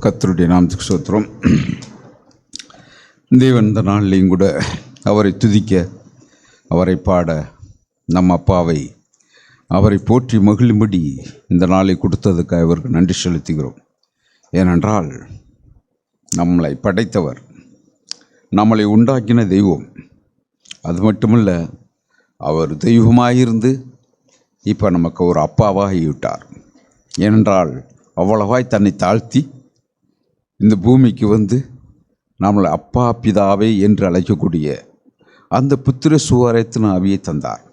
கர்த்தருடைய நாமத்துக்கு ஸ்தோத்திரம். தேவன் இந்த நாளிலையும் கூட அவரை துதிக்க, அவரை பாட, நம் அப்பாவை அவரை போற்றி மகிழும்படி இந்த நாளை கொடுத்ததுக்காக அவருக்கு நன்றி செலுத்துகிறோம். ஏனென்றால் நம்மளை படைத்தவர், நம்மளை உண்டாக்கின தெய்வம். அது மட்டுமல்ல, அவர் தெய்வமாயிருந்து இப்போ நமக்கு ஒரு அப்பாவாகிவிட்டார். ஏனென்றால் அவ்வளவாய் தன்னை தாழ்த்தி இந்த பூமிக்கு வந்து நம்மளை அப்பா பிதாவே என்று அழைக்கக்கூடிய அந்த புத்திர சுவாரத்தின் ஆவியை தந்தார்.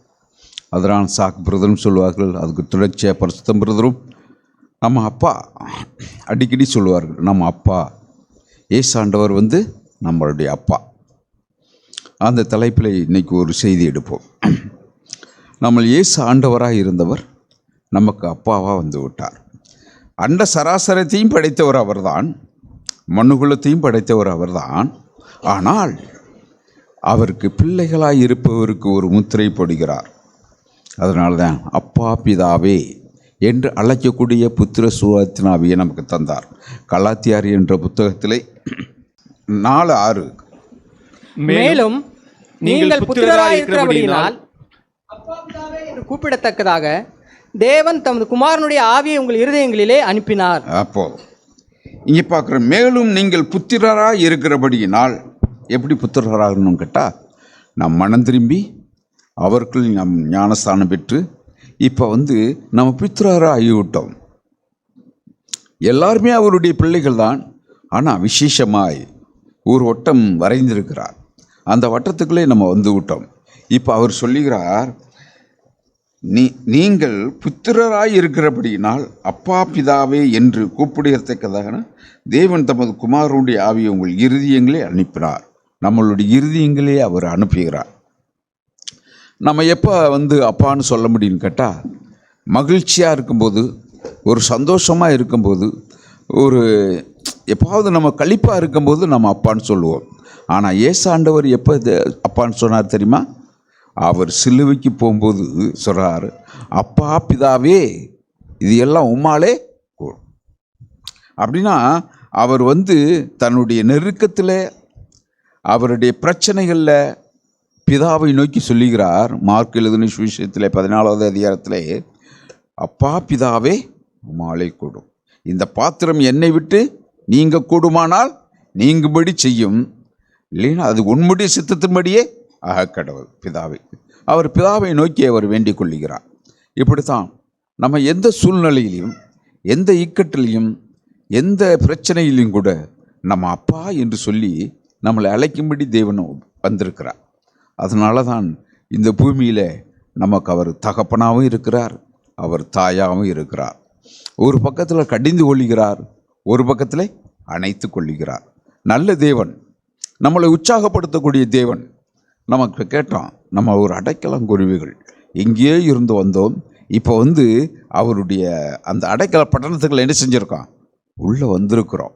அதனால் சாக் பிரதரும் சொல்வார்கள், அதுக்கு தொடர்ச்சியாக பரிசுத்தம் பிரதரும் நம்ம அப்பா அடிக்கடி சொல்லுவார்கள். நம்ம அப்பா ஏசாண்டவர் வந்து நம்மளுடைய அப்பா. அந்த தலைப்பில் இன்றைக்கி ஒரு செய்தி எடுப்போம். நம்ம இயேசு ஆண்டவராக இருந்தவர் நமக்கு அப்பாவாக வந்து விட்டார். அண்ட சராசரத்தையும் படைத்தவர் அவர்தான், மனுகுலத்தையும் படைத்தவர் அவர்தான். ஆனால் அவருக்கு பிள்ளைகளாக இருப்பவருக்கு ஒரு முத்திரை போடுகிறார். அதனால தான் அப்பா பிதாவே என்று அழைக்கக்கூடிய புத்திர சுவாரத்தின் ஆவியை நமக்கு தந்தார். கலாத்தியார் என்ற புத்தகத்திலே 4:6, மேலும் நீங்கள் புத்திரராய் இருக்கிறபடியினால் கூப்பிடத்தக்கதாக தேவன் தமது குமாரனுடைய ஆவியை உங்கள் இருதயங்களிலே அனுப்பினார். அப்போ இங்கே பார்க்குற, மேலும் நீங்கள் புத்திரராக இருக்கிறபடியினால், எப்படி புத்திரராகணும்னு கேட்டால், நம் மனம் திரும்பி அவர்கள் நம் ஞானஸ்தானம் பெற்று இப்போ வந்து நம்ம புத்திரராக ஆகிவிட்டோம். எல்லாருமே அவருடைய பிள்ளைகள் தான். ஆனால் விசேஷமாய் ஒரு வட்டம் வரைந்திருக்கிறார். அந்த வட்டத்துக்குள்ளே நம்ம வந்து விட்டோம். இப்போ அவர் சொல்லுகிறார், நீங்கள் புத்திரராய் இருக்கிறபடியினால் அப்பா பிதாவே என்று கூப்பிடத்தக்கதாக தேவன் தமது குமாரனுடைய ஆவியை உங்கள் இருதயங்களே அனுப்பினார். நம்மளுடைய இருதயங்களே அவர் அனுப்புகிறார். நம்ம எப்போ வந்து அப்பான்னு சொல்ல முடியும்னு கேட்டால், மகிழ்ச்சியாக இருக்கும்போது, ஒரு சந்தோஷமாக இருக்கும்போது, ஒரு எப்பாவது நம்ம களிப்பாக இருக்கும்போது நம்ம அப்பான்னு சொல்லுவோம். ஆனால் ஏசாண்டவர் எப்போ அப்பான்னு சொன்னார் தெரியுமா? அவர் சிலுவைக்கு போகும்போது சொல்கிறார், அப்பா பிதாவே இது எல்லாம் உம்மாலே கூடும். அப்படின்னா அவர் வந்து தன்னுடைய நெருக்கத்தில், அவருடைய பிரச்சனைகளில் பிதாவை நோக்கி சொல்லுகிறார். மார்க் எழுதின சுவிசேஷத்தில் 14வது அதிகாரத்திலே, அப்பா பிதாவே உம்மாலே கூடும். இந்த பாத்திரம் என்னை விட்டு நீங்க கூடுமானால் நீங்கும்படி செய்யும், இல்லைன்னா அது உன்னுடைய சித்தத்தின்படியே கடவுள் பிதாவை, அவர் பிதாவை நோக்கி அவர் வேண்டிக் கொள்ளுகிறார். இப்படித்தான் நம்ம எந்த சூழ்நிலையிலையும், எந்த இக்கட்டிலையும், எந்த பிரச்சனையிலையும் கூட நம்ம அப்பா என்று சொல்லி நம்மளை அழைக்கும்படி தேவன் வந்திருக்கிறார். அதனால தான் இந்த பூமியில் நமக்கு அவர் தகப்பனாகவும் இருக்கிறார், அவர் தாயாகவும் இருக்கிறார். ஒரு பக்கத்தில் கடிந்து கொள்ளுகிறார், ஒரு பக்கத்தில் அணைத்து கொள்ளுகிறார். நல்ல தேவன், நம்மளை உற்சாகப்படுத்தக்கூடிய தேவன். நமக்கு கேட்டோம், நம்ம ஒரு அடைக்கலங்குருவிகள், எங்கேயோ இருந்து வந்தோம், இப்போ வந்து அவருடைய அந்த அடைக்கல பட்டணத்துக்களை என்ன செஞ்சுருக்கோம், உள்ளே வந்திருக்கிறோம்.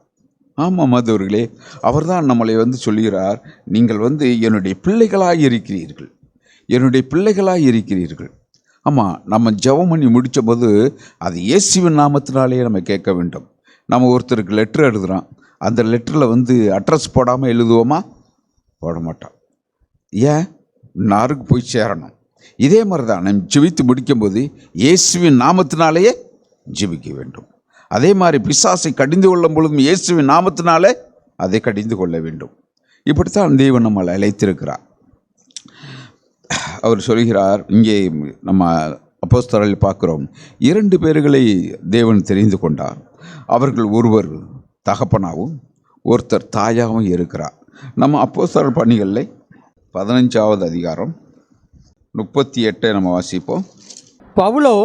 ஆமாம் மதவர்களே, அவர் தான் நம்மளை வந்து சொல்லுகிறார், நீங்கள் வந்து என்னுடைய பிள்ளைகளாக இருக்கிறீர்கள், என்னுடைய பிள்ளைகளாக இருக்கிறீர்கள். ஆமாம், நம்ம ஜெபம் பண்ணி முடித்த போது அது இயேசுவின் நாமத்தினாலேயே நம்ம கேட்க வேண்டும். நம்ம ஒருத்தருக்கு லெட்ரு எழுதுகிறோம், அந்த லெட்டரில் வந்து அட்ரஸ் போடாமல் எழுதுவோமா? போட மாட்டோம். ஏன்? நாருக்கு போய் சேரணும். இதே மாதிரி தான் நம்ம ஜெபித்து முடிக்கும்போது இயேசுவின் நாமத்தினாலேயே ஜெபிக்க வேண்டும். அதே மாதிரி பிசாசை கடிந்து கொள்ளும் பொழுதும் இயேசுவின் நாமத்தினாலே அதை கடிந்து கொள்ள வேண்டும். இப்படித்தான் தேவன் நம்மளை அழைத்திருக்கிறார். அவர் சொல்கிறார், இங்கே நம்ம அப்போஸ்தலரில் பார்க்கிறோம், 2 பேர்களை தேவன் தெரிந்து கொண்டார். அவர்கள் ஒருவர் தகப்பனாகவும் ஒருத்தர் தாயாகவும் இருக்கிறார். நம்ம அப்போஸ்தலர் பணிகளில் 15வது அதிகாரம் 38 நம்ம வாசிப்போம். பவுலோ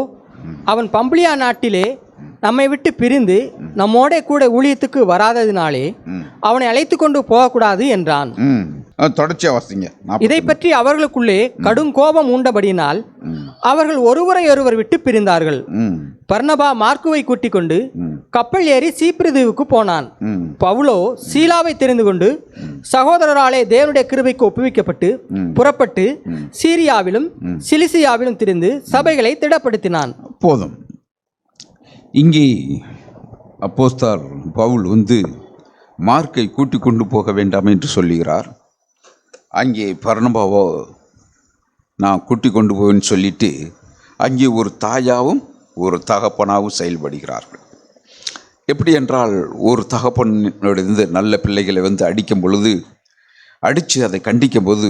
அவன் பம்பிலியா நாட்டிலே நம்மை விட்டு பிரிந்து நம்மோட கூட ஊழியத்துக்கு வராததினாலே அவனை அழைத்து கொண்டு போகக்கூடாது என்றான். தொடர்ச்சியா வாசிங்க. இதை பற்றி அவர்களுக்குள்ளே கடும் கோபம் உண்டபடியினால் அவர்கள் ஒருவரை ஒருவர் விட்டு பிரிந்தார்கள். பர்னபா மார்க்குவை கூட்டிக் கொண்டு கப்பல் ஏறி சீப்ரு தீவுக்கு போனான். பவுலோ சீலாவை தெரிந்து கொண்டு சகோதரராலே தேவனுடைய கிருபைக்கு ஒப்புவிக்கப்பட்டு புறப்பட்டு சீரியாவிலும் சிலிசியாவிலும் திரிந்து சபைகளை திடப்படுத்தினான். போதும். இங்கே அப்போஸ்தலர் பவுல் வந்து மார்க்கை கூட்டிக் கொண்டு போக வேண்டாம் என்று சொல்லுகிறார். அங்கே பர்னபாவோ நான் கூட்டிக் கொண்டு போவேன்னு சொல்லிட்டு அங்கே ஒரு தாயாவும் ஒரு தகப்பனாவும் செயல்படுகிறார்கள். எப்படி என்றால், ஒரு தகப்பனிலிருந்து நல்ல பிள்ளைகளை வந்து அடிக்கும் பொழுது, அடித்து அதை கண்டிக்கும் போது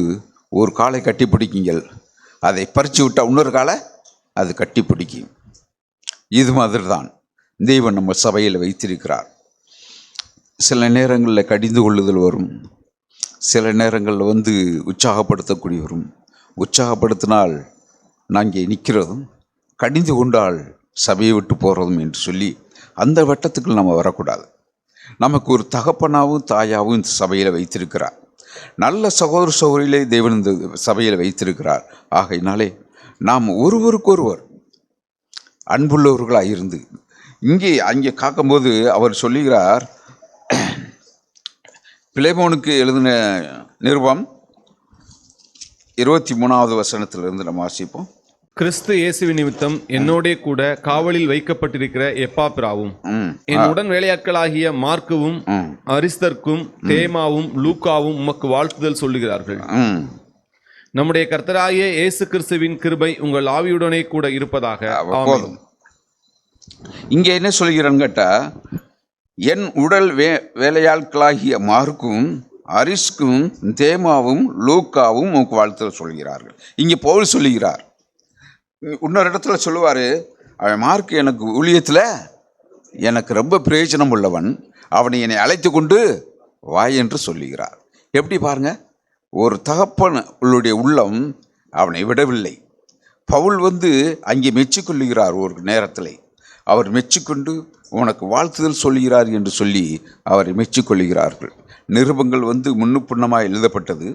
ஒரு காலை கட்டி பிடிக்குங்கள், அதை பறித்து விட்டால் இன்னொரு காலை அது கட்டி பிடிக்கும். இது மாதிரி தான் தெய்வம் நம்ம சபையில் வைத்திருக்கிறார். சில நேரங்களில் கடிந்து கொள்ளுதல் வரும், சில நேரங்களில் வந்து உற்சாகப்படுத்தக்கூடிய வரும். உற்சாகப்படுத்தினால் நாங்கள் நிற்கிறதும், கடிந்து கொண்டால் சபையை விட்டு போகிறதும் என்று சொல்லி அந்த வட்டத்துக்கு நம்ம வரக்கூடாது. நமக்கு ஒரு தகப்பனாவும் தாயாவும் இந்த சபையில் வைத்திருக்கிறார். நல்ல சகோதர சகோதரிகளே தேவன் இந்த சபையில் வைத்திருக்கிறார். ஆகையினாலே நாம் ஒருவருக்கொருவர் அன்புள்ளவர்களாக இருந்து அங்கே காக்கும்போது அவர் சொல்லுகிறார், பிலேமோனுக்கு எழுதின நிருபம் 23வது வசனத்திலிருந்து நம்ம வாசிப்போம். கிறிஸ்து இயேசுவின் நிமித்தம் என்னோடே கூட காவலில் வைக்கப்பட்டிருக்கிற எப்பாப்பிராவும் என் உடன் வேலையாட்களாகிய மார்க்குவும் அரிஸ்தர்க்கும் தேமாவும் லூக்காவும் உமக்கு வாழ்த்துதல் சொல்லுகிறார்கள். நம்முடைய கர்த்தராகிய இயேசு கிறிஸ்துவின் கிருபை உங்கள் ஆவியுடனே கூட இருப்பதாக. போதும். இங்கே என்ன சொல்கிறான்னு கேட்டா, என் உடல் வேலையாட்களாகிய மார்க்கும் அரிஸ்கும் தேமாவும் லூக்காவும் உமக்கு வாழ்த்துதல் சொல்கிறார்கள். இங்கே பவுல் சொல்லுகிறார். இன்னொரு இடத்துல சொல்லுவார், அவன் மார்க் எனக்கு ஊழியத்தில் எனக்கு ரொம்ப பிரயோஜனம் உள்ளவன், அவனை என்னை அழைத்து கொண்டு வாய் என்று சொல்லுகிறார். எப்படி பாருங்க, ஒரு தகப்பனுடைய உள்ளம் அவனை விடவில்லை. பவுல் வந்து அங்கே மெச்சிக்கொள்ளுகிறார். ஒரு நேரத்தில் அவர் மெச்சிக்கொண்டு உனக்கு வாழ்த்துதல் சொல்லுகிறார் என்று சொல்லி அவரை மெச்சிக்கொள்ளுகிறார்கள். நிருபங்கள் வந்து முன்னுப்புண்ணமாக எழுதப்பட்டது.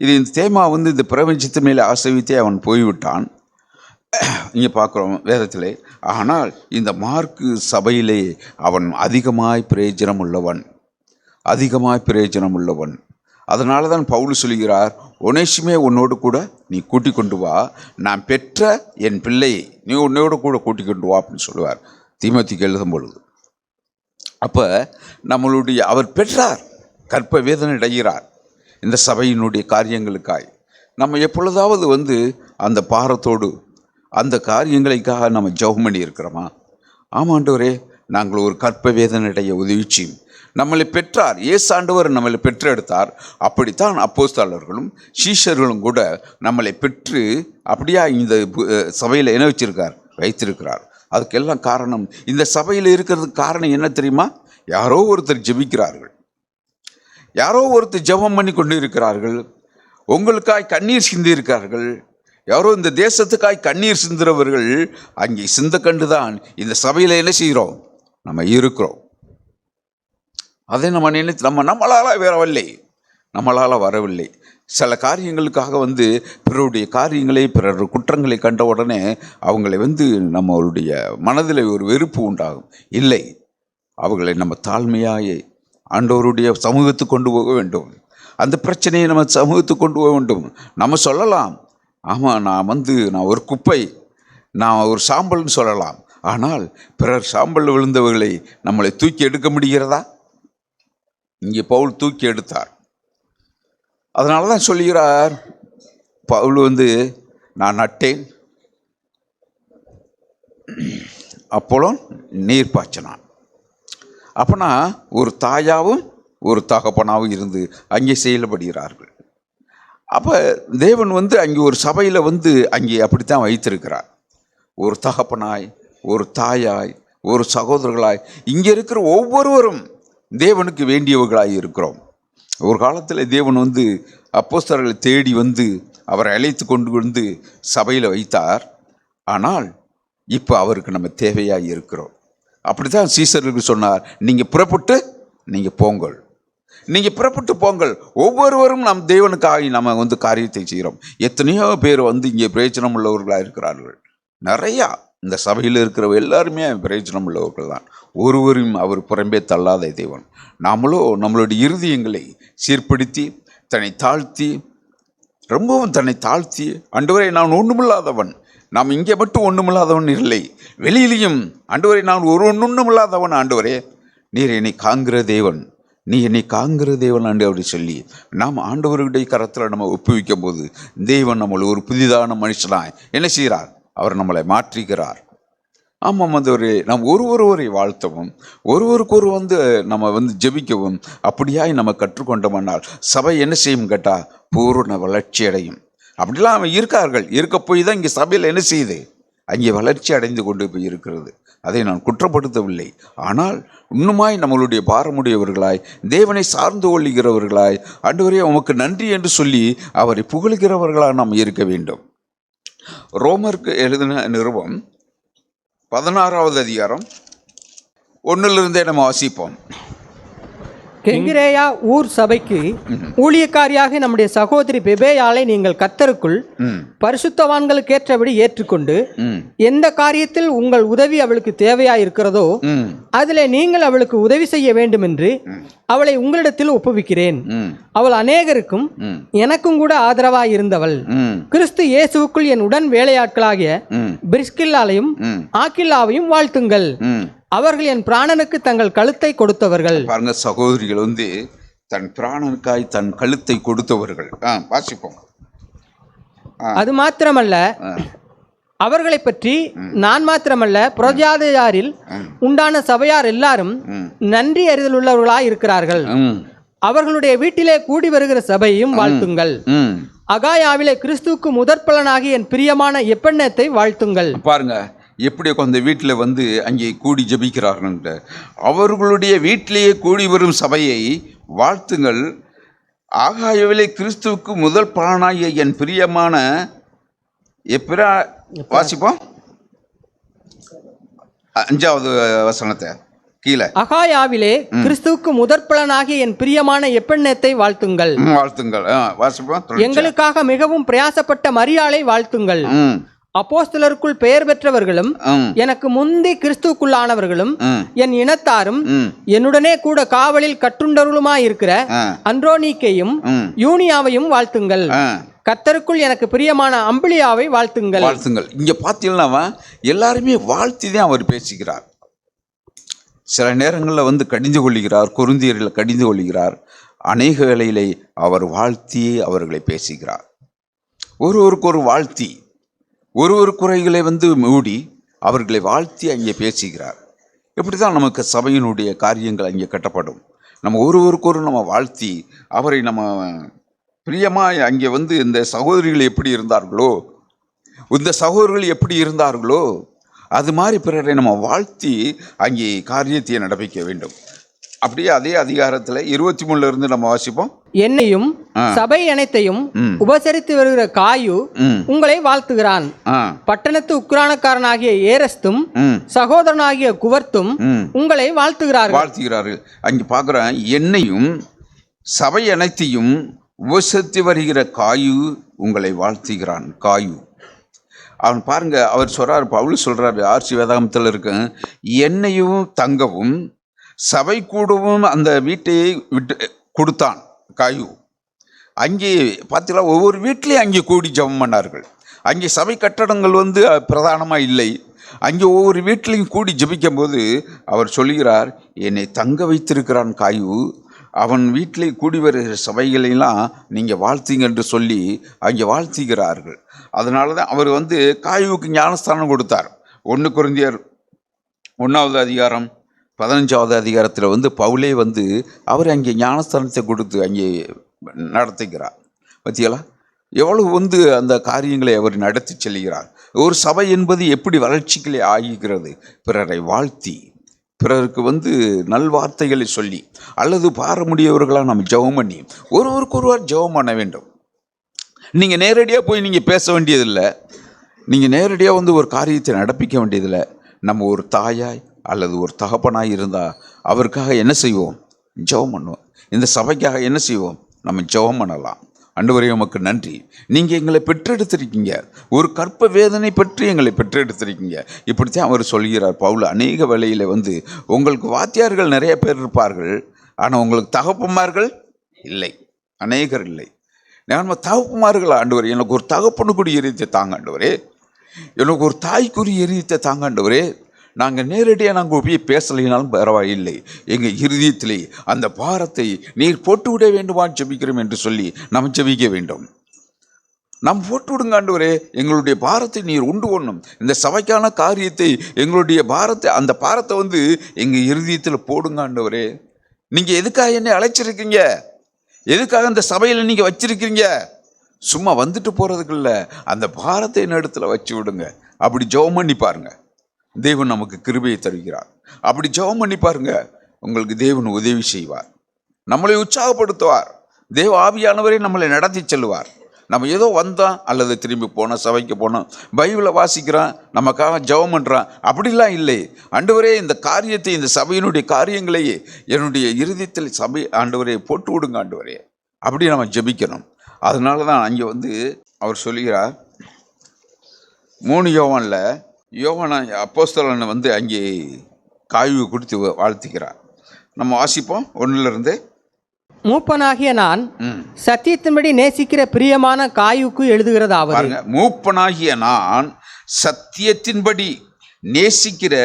இது இந்த தேமா வந்து இந்த பிரபஞ்சத்து மேலே ஆசைவித்தே அவன் போய்விட்டான். இங்கே பார்க்குறோம் வேதத்திலே. ஆனால் இந்த மார்க்கு சபையிலே அவன் அதிகமாய் பிரயோஜனம் உள்ளவன், அதிகமாய் பிரயோஜனம் உள்ளவன். அதனால தான் பவுல் சொல்கிறார், ஒனேசிமே உன்னோடு கூட நீ கூட்டிக் கொண்டு வா, நான் பெற்ற என் பிள்ளையை நீ உன்னோடு கூட கூட்டிக் கொண்டு வா அப்படின்னு சொல்லுவார் தீமோத்தேயுக்கு எழுதும் பொழுது. அப்போ நம்மளுடைய அவர் பெற்றார், கற்ப வேதனை அடைகிறார் இந்த சபையினுடைய காரியங்களுக்காய். நம்ம எப்பொழுதாவது வந்து அந்த பாரத்தோடு அந்த காரியங்களுக்காக நம்ம ஜெபம் பண்ணி இருக்கிறோமா? ஆமாண்டவரே, நாங்கள் ஒரு கற்ப வேதனைடைய உதவிச்சு நம்மளை பெற்றார். ஏசாண்டவர் நம்மளை பெற்றெடுத்தார். அப்படித்தான் அப்போஸ்தலர்களும் சீஷர்களும் கூட நம்மளை பெற்று அப்படியா இந்த சபையில் என்ன வைத்திருக்கிறார். அதுக்கெல்லாம் காரணம், இந்த சபையில் இருக்கிறதுக்கு காரணம் என்ன தெரியுமா? யாரோ ஒருத்தர் ஜெபிக்கிறார்கள், யாரோ ஒருத்தர் ஜெபம் பண்ணி கொண்டு இருக்கிறார்கள், உங்களுக்காய் கண்ணீர் சிந்தி இருக்கிறார்கள். யாரோ இந்த தேசத்துக்காய் கண்ணீர் சிந்துறவர்கள் அங்கே சிந்த கண்டுதான் இந்த சபையில் என்ன செய்கிறோம், நம்ம இருக்கிறோம். அதை நம்ம நினைத்து நம்மளால் வரவில்லை. சில காரியங்களுக்காக வந்து பிறருடைய காரியங்களை, பிறர் குற்றங்களை கண்ட உடனே அவங்களை வந்து நம்மளுடைய மனதில் ஒரு வெறுப்பு உண்டாகும். இல்லை, அவர்களை நம்ம தாழ்மையாக ஆண்டவருடைய சமூகத்துக்கு கொண்டு போக வேண்டும். அந்த பிரச்சனையை நம்ம சமூகத்துக்கு கொண்டு போக வேண்டும். நம்ம சொல்லலாம், ஆமாம் நான் ஒரு குப்பை, நான் ஒரு சாம்பல்னு சொல்லலாம். ஆனால் பிறர் சாம்பல் விழுந்தவர்களை நம்மளை தூக்கி எடுக்க முடிகிறதா? இங்கே பவுல் தூக்கி எடுத்தார். அதனால தான் சொல்லுகிறார் பவுல் வந்து, நான் நட்டேன், அப்போலும் நீர் பாய்ச்சினான். அப்போனா ஒரு தாயாவும் ஒரு தகப்பனாவும் இருந்து அங்கே செயல்படுகிறார்கள். அப்போ தேவன் வந்து அங்கே ஒரு சபையில் வந்து அங்கே அப்படித்தான் வைத்திருக்கிறார். ஒரு தகப்பனாய், ஒரு தாயாய், ஒரு சகோதரர்களாய் இங்கே இருக்கிற ஒவ்வொருவரும் தேவனுக்கு வேண்டியவர்களாய் இருக்கிறோம். ஒரு காலத்தில் தேவன் வந்து அப்போஸ்தலர்களை தேடி வந்து அவரை அழைத்து கொண்டு வந்து சபையில் வைத்தார். ஆனால் இப்போ அவருக்கு நம்ம தேவையாக இருக்கிறோம். அப்படி தான் சீசர்களுக்கு சொன்னார், நீங்கள் புறப்பட்டு போங்கள். ஒவ்வொருவரும் நம் தேவனுக்காக நம்ம வந்து காரியத்தை செய்கிறோம். எத்தனையோ பேர் வந்து இங்கே பிரயோஜனம் உள்ளவர்களாக இருக்கிறார்கள். நிறையா இந்த சபையில் இருக்கிற எல்லாருமே பிரயோஜனம் உள்ளவர்கள் தான். ஒருவரும் அவர் புறம்பே தள்ளாத தேவன். நாமளோ நம்மளுடைய இருதயங்களை சீர்படுத்தி ரொம்பவும் தன்னை தாழ்த்தி, ஆண்டவரே நான் ஒன்றுமில்லாதவன், நாம் இங்கே மட்டும் ஒன்றுமில்லாதவன் இல்லை, வெளியிலையும் ஆண்டவரே நான் ஒரு ஒன்றுமில்லாதவன் ஆண்டவரே, நீர் என்னை காங்கிற தேவன், நீ என்னை காங்கிற தேவன் ஆண்டு அப்படி சொல்லி நாம் ஆண்டவருடைய கரத்தில் நம்ம ஒப்புவிக்கும் போது தேவன் நம்மளை ஒரு புதிதான மனுஷனாய் என்ன செய்கிறார்? அவர் நம்மளை மாற்றுகிறார். ஆமாம், ஒரு நாம் ஒருவரை வாழ்த்தவும் ஒருவருக்கு நம்ம ஜெபிக்கவும் அப்படியாய் நம்ம கற்றுக்கொண்டோம்னால் சபை என்ன செய்யும் கேட்டால் பூரண வளர்ச்சி அடையும். அப்படிலாம் இருக்கார்கள், இருக்க போய் தான் இங்கே சபையில் என்ன செய்யுது? அங்கே வளர்ச்சி அடைந்து கொண்டு போய் இருக்கிறது. அதை நான் குற்றப்படுத்தவில்லை. ஆனால் இன்னுமாய் நம்மளுடைய பாரமுடையவர்களாய் தேவனை சார்ந்து கொள்ளுகிறவர்களாய் ஆண்டவரே உமக்கு நன்றி என்று சொல்லி அவரை புகழ்கிறவர்களாக நாம் இருக்க வேண்டும். ரோமருக்கு எழுதின நிருபம் 16வது அதிகாரம் 1 நம்ம வாசிப்போம். கெங்கிரேயா ஊர் சபைக்கு ஊழியக்காரியாக நம்முடைய சகோதரி பெபேயாளை நீங்கள் கர்த்தருக்குள் பரிசுத்தவான்களுக்கேற்றபடி ஏற்றுக்கொண்டு எந்த காரியத்தில் உங்கள் உதவி அவளுக்கு தேவையாய் இருக்கிறதோ அதிலே நீங்கள் அவளுக்கு உதவி செய்ய வேண்டும் என்று அவளை உங்களிடத்தில் ஒப்புவிக்கிறேன். அவள் அநேகருக்கும் எனக்கும் கூட ஆதரவாய் இருந்தவள். கிறிஸ்து இயேசுவுக்குள் என் உடன் வேலையாட்களாகிய பிரிஸ்கில்லாலையும் ஆக்கில்லாவையும் வாழ்த்துங்கள். அவர்கள் என் பிராணனுக்கு தங்கள் கழுத்தை கொடுத்தவர்கள். பாருங்க, சகோதரிகள் தன் பிராணனுக்காய் தன் கழுத்தை கொடுத்தவர்கள். வாசிப்போம். அது மாத்திரமல்ல, அவர்களை பற்றி நான் மாத்திரமல்ல, புரஜாதியாரில் உண்டான சபையார் எல்லாரும் நன்றி அறிதல் உள்ளவர்களாய் இருக்கிறார்கள். அவர்களுடைய வீட்டிலே கூடி வருகிற சபையும் வாழ்த்துங்கள். அகாயாவிலே கிறிஸ்துவுக்கு முதற்பலனாகி என் பிரியமான எப்பெண்ணத்தை வாழ்த்துங்கள். பாருங்க எப்படி அந்த வீட்டில் அங்கே கூடி ஜெபிக்கிறார்கள். அவர்களுடைய வீட்டிலேயே கூடி வரும் சபையை வாழ்த்துங்கள். ஆகாயவிலே கிறிஸ்துவுக்கு முதல் பலனாகிய என் பிரியமான வாசிப்போம் 5வது வசனத்தை கீழே. அகாயாவிலே கிறிஸ்துவுக்கு முதற்பலனாகிய என் பிரியமான எப்பெண்ணத்தை வாழ்த்துங்கள். வாழ்த்துங்கள் வாசிப்போம். எங்களுக்காக மிகவும் பிரயாசப்பட்ட மரியாளை வாழ்த்துங்கள். அப்போஸ்தலருக்குள் பெயர் பெற்றவர்களும் எனக்கு முந்தி கிறிஸ்துவுக்குள்ளானவர்களும் என் இனத்தாரும் என்னுடனே கூட காவலில் கட்டுண்டவர்களுமாயிருக்கிற அன்றோனிக்கையும் யூனியாவையும் வாழ்த்துங்கள். கர்த்தருக்குள் எனக்கு பிரியமான அம்பிளியாவை வாழ்த்துங்கள். வாழ்த்துங்கள். இங்க பார்த்தீங்கன்னா எல்லாருமே வாழ்த்தி தான் அவர் பேசுகிறார். சில நேரங்களில் கடிந்து கொள்ளுகிறார், கொரிந்தியர்களை கடிந்து கொள்ளுகிறார். அநேக வேளையிலே அவர் வாழ்த்தியே அவர்களை பேசுகிறார். ஒருவருக்கு ஒரு வாழ்த்தி ஒரு குறைகளை மூடி அவர்களை வாழ்த்தி அங்கே பேசுகிறார். இப்படி தான் நமக்கு சபையினுடைய காரியங்கள் அங்கே கட்டப்படும். நம்ம ஒருவருக்கொரு நம்ம வாழ்த்தி அவரை நம்ம பிரியமாக அங்கே இந்த சகோதரிகள் எப்படி இருந்தார்களோ, இந்த சகோதரர்கள் எப்படி இருந்தார்களோ அது மாதிரி பிறரை நம்ம வாழ்த்தி அங்கே காரியத்தை நடப்பிக்க வேண்டும். அப்படியே அதே அதிகாரத்தில் 23 நம்ம வாசிப்போம். என்னையும் சபை அனைத்தையும் உபசரித்து வருகிற காயு உங்களை வாழ்த்துகிறான். பட்டணத்து உக்ரானக்காரனாகிய ஏரஸ்தும் சகோதரனாகிய குவர்த்தும் உங்களை வாழ்த்துகிறார்கள். அங்கே பார்க்குறேன், என்னையும் சபை அனைத்தையும் உபசரித்து வருகிற காயு உங்களை வாழ்த்துகிறான். காயு அவன் பாருங்க, அவர் சொல்றாரு, பவுல் சொல்றாரு, ஆர்சி வேதாகமத்தில் இருக்க, என்னையும் தங்கவும் சபை கூடவும் அந்த வீட்டையை விட்டு கொடுத்தான் காயு. அங்கே பார்த்தீங்களா, ஒவ்வொரு வீட்லேயும் அங்கே கூடி ஜெபம் பண்ணார்கள். அங்கே சபை கட்டடங்கள் பிரதானமாக இல்லை. அங்கே ஒவ்வொரு வீட்டிலையும் கூடி ஜெபிக்கும் போது அவர் சொல்கிறார், என்னை தங்க வைத்திருக்கிறான் காயு, அவன் வீட்டிலே கூடி வருகிற சபைகளெல்லாம் நீங்கள் வாழ்த்தீங்க என்று சொல்லி அங்கே வாழ்த்துகிறார்கள். அதனால தான் அவர் காயுவுக்கு ஞானஸ்தானம் கொடுத்தார். 1 கொரிந்தியர் 1வது அதிகாரம் 15வது அதிகாரத்தில் பவுலே அவர் அங்கே ஞானஸ்தானத்தை கொடுத்து அங்கே நடத்துகிறார். பார்த்தீங்களா எவ்வளவு அந்த காரியங்களை அவர் நடத்தி செல்கிறார். ஒரு சபை என்பது எப்படி வளர்ச்சிகளே ஆகிறது? பிறரை வாழ்த்தி, பிறருக்கு நல்வார்த்தைகளை சொல்லி, அல்லது பாரமுடியவர்களாக நம்ம ஜெபம் பண்ணி ஒருவருக்கொருவர் ஜெபம் பண்ண வேண்டும். நீங்கள் நேரடியாக போய் நீங்கள் பேச வேண்டியதில்லை, நீங்கள் நேரடியாக ஒரு காரியத்தை நடப்பிக்க வேண்டியதில்லை. நம்ம ஒரு தாயாய் அல்லது ஒரு தகப்பனாய் இருந்தால் அவருக்காக என்ன செய்வோம்? ஜெபம் பண்ணுவோம். இந்த சபைக்காக என்ன செய்வோம்? நம்ம ஜெபம் பண்ணலாம். ஆண்டவரே உமக்கு நன்றி, நீங்கள் எங்களை பெற்றெடுத்திருக்கீங்க, ஒரு கற்ப வேதனை பற்றி எங்களை பெற்றெடுத்திருக்கீங்க. இப்படித்தான் அவர் சொல்கிறார் பவுல். அநேக வேளையில் உங்களுக்கு வாத்தியார்கள் நிறைய பேர் இருப்பார்கள், ஆனால் உங்களுக்கு தகப்பமார்கள் இல்லை, அநேகர் இல்லை. நம்ம தகப்பமார்கள், ஆண்டவரே எனக்கு ஒரு தகப்பனு கூடிய ரீதியை தாங்க ஆண்டவரே, எனக்கு ஒரு தாய்க்குரிய இருதயத்தை தாங்க ஆண்டவரே. நாங்கள் நேரடியாக நாங்கள் போய் பேசலைனாலும் பரவாயில்லை, எங்கள் இருதயத்திலே அந்த பாரத்தை நீர் போட்டு விட வேண்டுமான்னு ஜெபிக்கிறோம் என்று சொல்லி நாம் ஜெபிக்க வேண்டும். நாம் போட்டு விடுங்க ஆண்டவரே, எங்களுடைய பாரத்தை நீர் உண்டு கொள்ளும். இந்த சபைக்கான காரியத்தை எங்களுடைய பாரத்தை, அந்த பாரத்தை வந்து எங்கள் இருதயத்தில் போடுங்க ஆண்டவரே. நீங்கள் எதுக்காக என்னை அழைச்சிருக்கீங்க? எதுக்காக இந்த சபையில் நீங்கள் வச்சிருக்கீங்க? சும்மா வந்துட்டு போகிறதுக்கு இல்லை, அந்த பாரத்தை என்னிடத்துல வச்சு விடுங்க. அப்படி ஜெபம் பண்ணி பாருங்க, தேவன் நமக்கு கிருபையை தருகிறார். அப்படி ஜெபம் பண்ணி பாருங்க, உங்களுக்கு தேவன் உதவி செய்வார், நம்மளை உற்சாகப்படுத்துவார். தேவ ஆவியானவரே நம்மளை நடத்தி செல்வார். நம்ம ஏதோ வந்தோம் அல்லது திரும்பி போனோம், சபைக்கு போனோம், பைபிளை வாசிக்கிறோம், நமக்காக ஜெபம் பண்ணுறோம், அப்படிலாம் இல்லை. ஆண்டவரே, இந்த காரியத்தை, இந்த சபையினுடைய காரியங்களையே என்னுடைய இருதயத்தில் சபை ஆண்டவரே போட்டு விடுங்க ஆண்டவரே, அப்படி நம்ம ஜெபிக்கணும். அதனால தான் அங்கே வந்து அவர் சொல்லுகிறார், 3 யோவானில் யோவான அப்போஸ்தலனை வந்து அங்கே காய்வு கொடுத்து வாழ்த்துக்கிறார். நம்ம வாசிப்போம் 1 மூப்பனாகிய நான் சத்தியத்தின்படி நேசிக்கிற பிரியமான காயுக்கு எழுதுகிறதாவது. பாருங்க, மூப்பனாகிய நான் சத்தியத்தின்படி நேசிக்கிற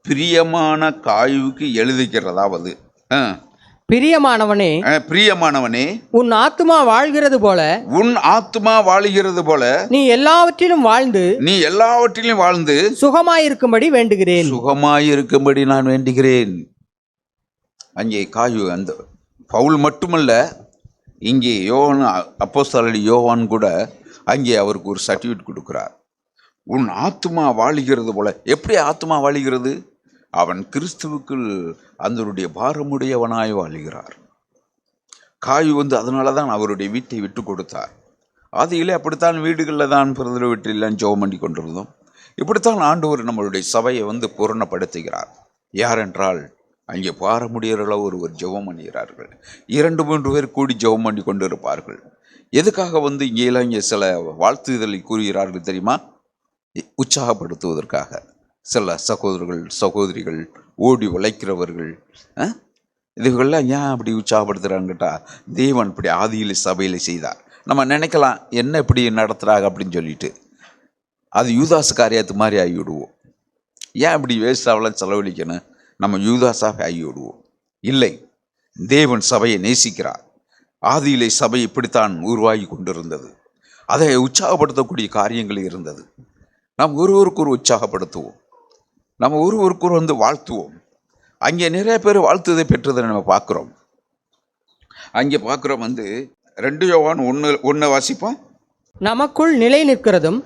பிரியமான காயுக்கு எழுதுகிறதாவது. பிரியமானவனே, பிரியமானவனே, உன் ஆத்துமா வாழ்கிறது போல, உன் ஆத்துமா வாழுகிறது போல நீ எல்லாவற்றிலும் வாழ்ந்து சுகமாயிருக்கும்படி வேண்டுகிறேன். சுகமாயிருக்கும்படி நான் வேண்டுகிறேன். அங்கே காயு அந்த பவுல் மட்டுமல்ல, இங்கே யோவான் அப்போஸ்தலன் யோவான் கூட அங்கே அவருக்கு ஒரு சர்டிஃபிகேட் கொடுக்குறார். உன் ஆத்துமா வாழுகிறது போல. எப்படி ஆத்துமா வாழுகிறது? அவன் கிறிஸ்துவுக்குள் அதனுடைய பாரமுடையவனாய் வாழுகிறார். காயு வந்து அதனால தான் அவருடைய வீட்டை விட்டு கொடுத்தார். ஆதியிலே அப்படித்தான் வீடுகளில் தான் பிறந்த வீட்டிலாம் ஜெபம் பண்ணி கொண்டிருந்தோம். இப்படித்தான் ஆண்டவர் நம்மளுடைய சபையை வந்து பூரணப்படுத்துகிறார். யாரென்றால், அங்கே பாரமுடையவர்களோ ஒருவர் ஜெபம் பண்ணுகிறார்கள், 2-3 பேர் கூடி ஜெபம் பண்ணி கொண்டு இருப்பார்கள். எதுக்காக வந்து இங்கே சில வாழ்த்துதலை கூறுகிறார்கள் தெரியுமா? உற்சாகப்படுத்துவதற்காக. சில சகோதரர்கள் சகோதரிகள் ஓடி உழைக்கிறவர்கள், இதுகள்லாம் ஏன் அப்படி உற்சாகப்படுத்துகிறான்னு கேட்டால், தேவன் இப்படி ஆதியில் சபையில் செய்தார். நம்ம நினைக்கலாம், என்ன இப்படி நடத்துகிறாங்க அப்படின்னு சொல்லிட்டு, அது யூதாசு காரியத்து மாதிரி ஆகிவிடுவோம். ஏன் இப்படி வேஸ்டாவெல்லாம் செலவழிக்கணும், நம்ம யூதாஸாக ஆகிவிடுவோம். இல்லை, தேவன் சபையை நேசிக்கிறார். ஆதியிலே சபை இப்படித்தான் உருவாகி கொண்டிருந்தது. அதை உற்சாகப்படுத்தக்கூடிய காரியங்கள் இருந்தது. நாம் ஒருவருக்கொரு உற்சாகப்படுத்துவோம், நம்ம ஒருவருக்கொரு வந்து வாழ்த்துவோம். அங்கே நிறைய பேர் வாழ்த்துதை பெற்றதை நம்ம பார்க்குறோம். அங்கே பார்க்குறோம் வந்து 2 யோவான் 1 வாசிப்போம். நமக்குள் நிலை நிற்கிறதும்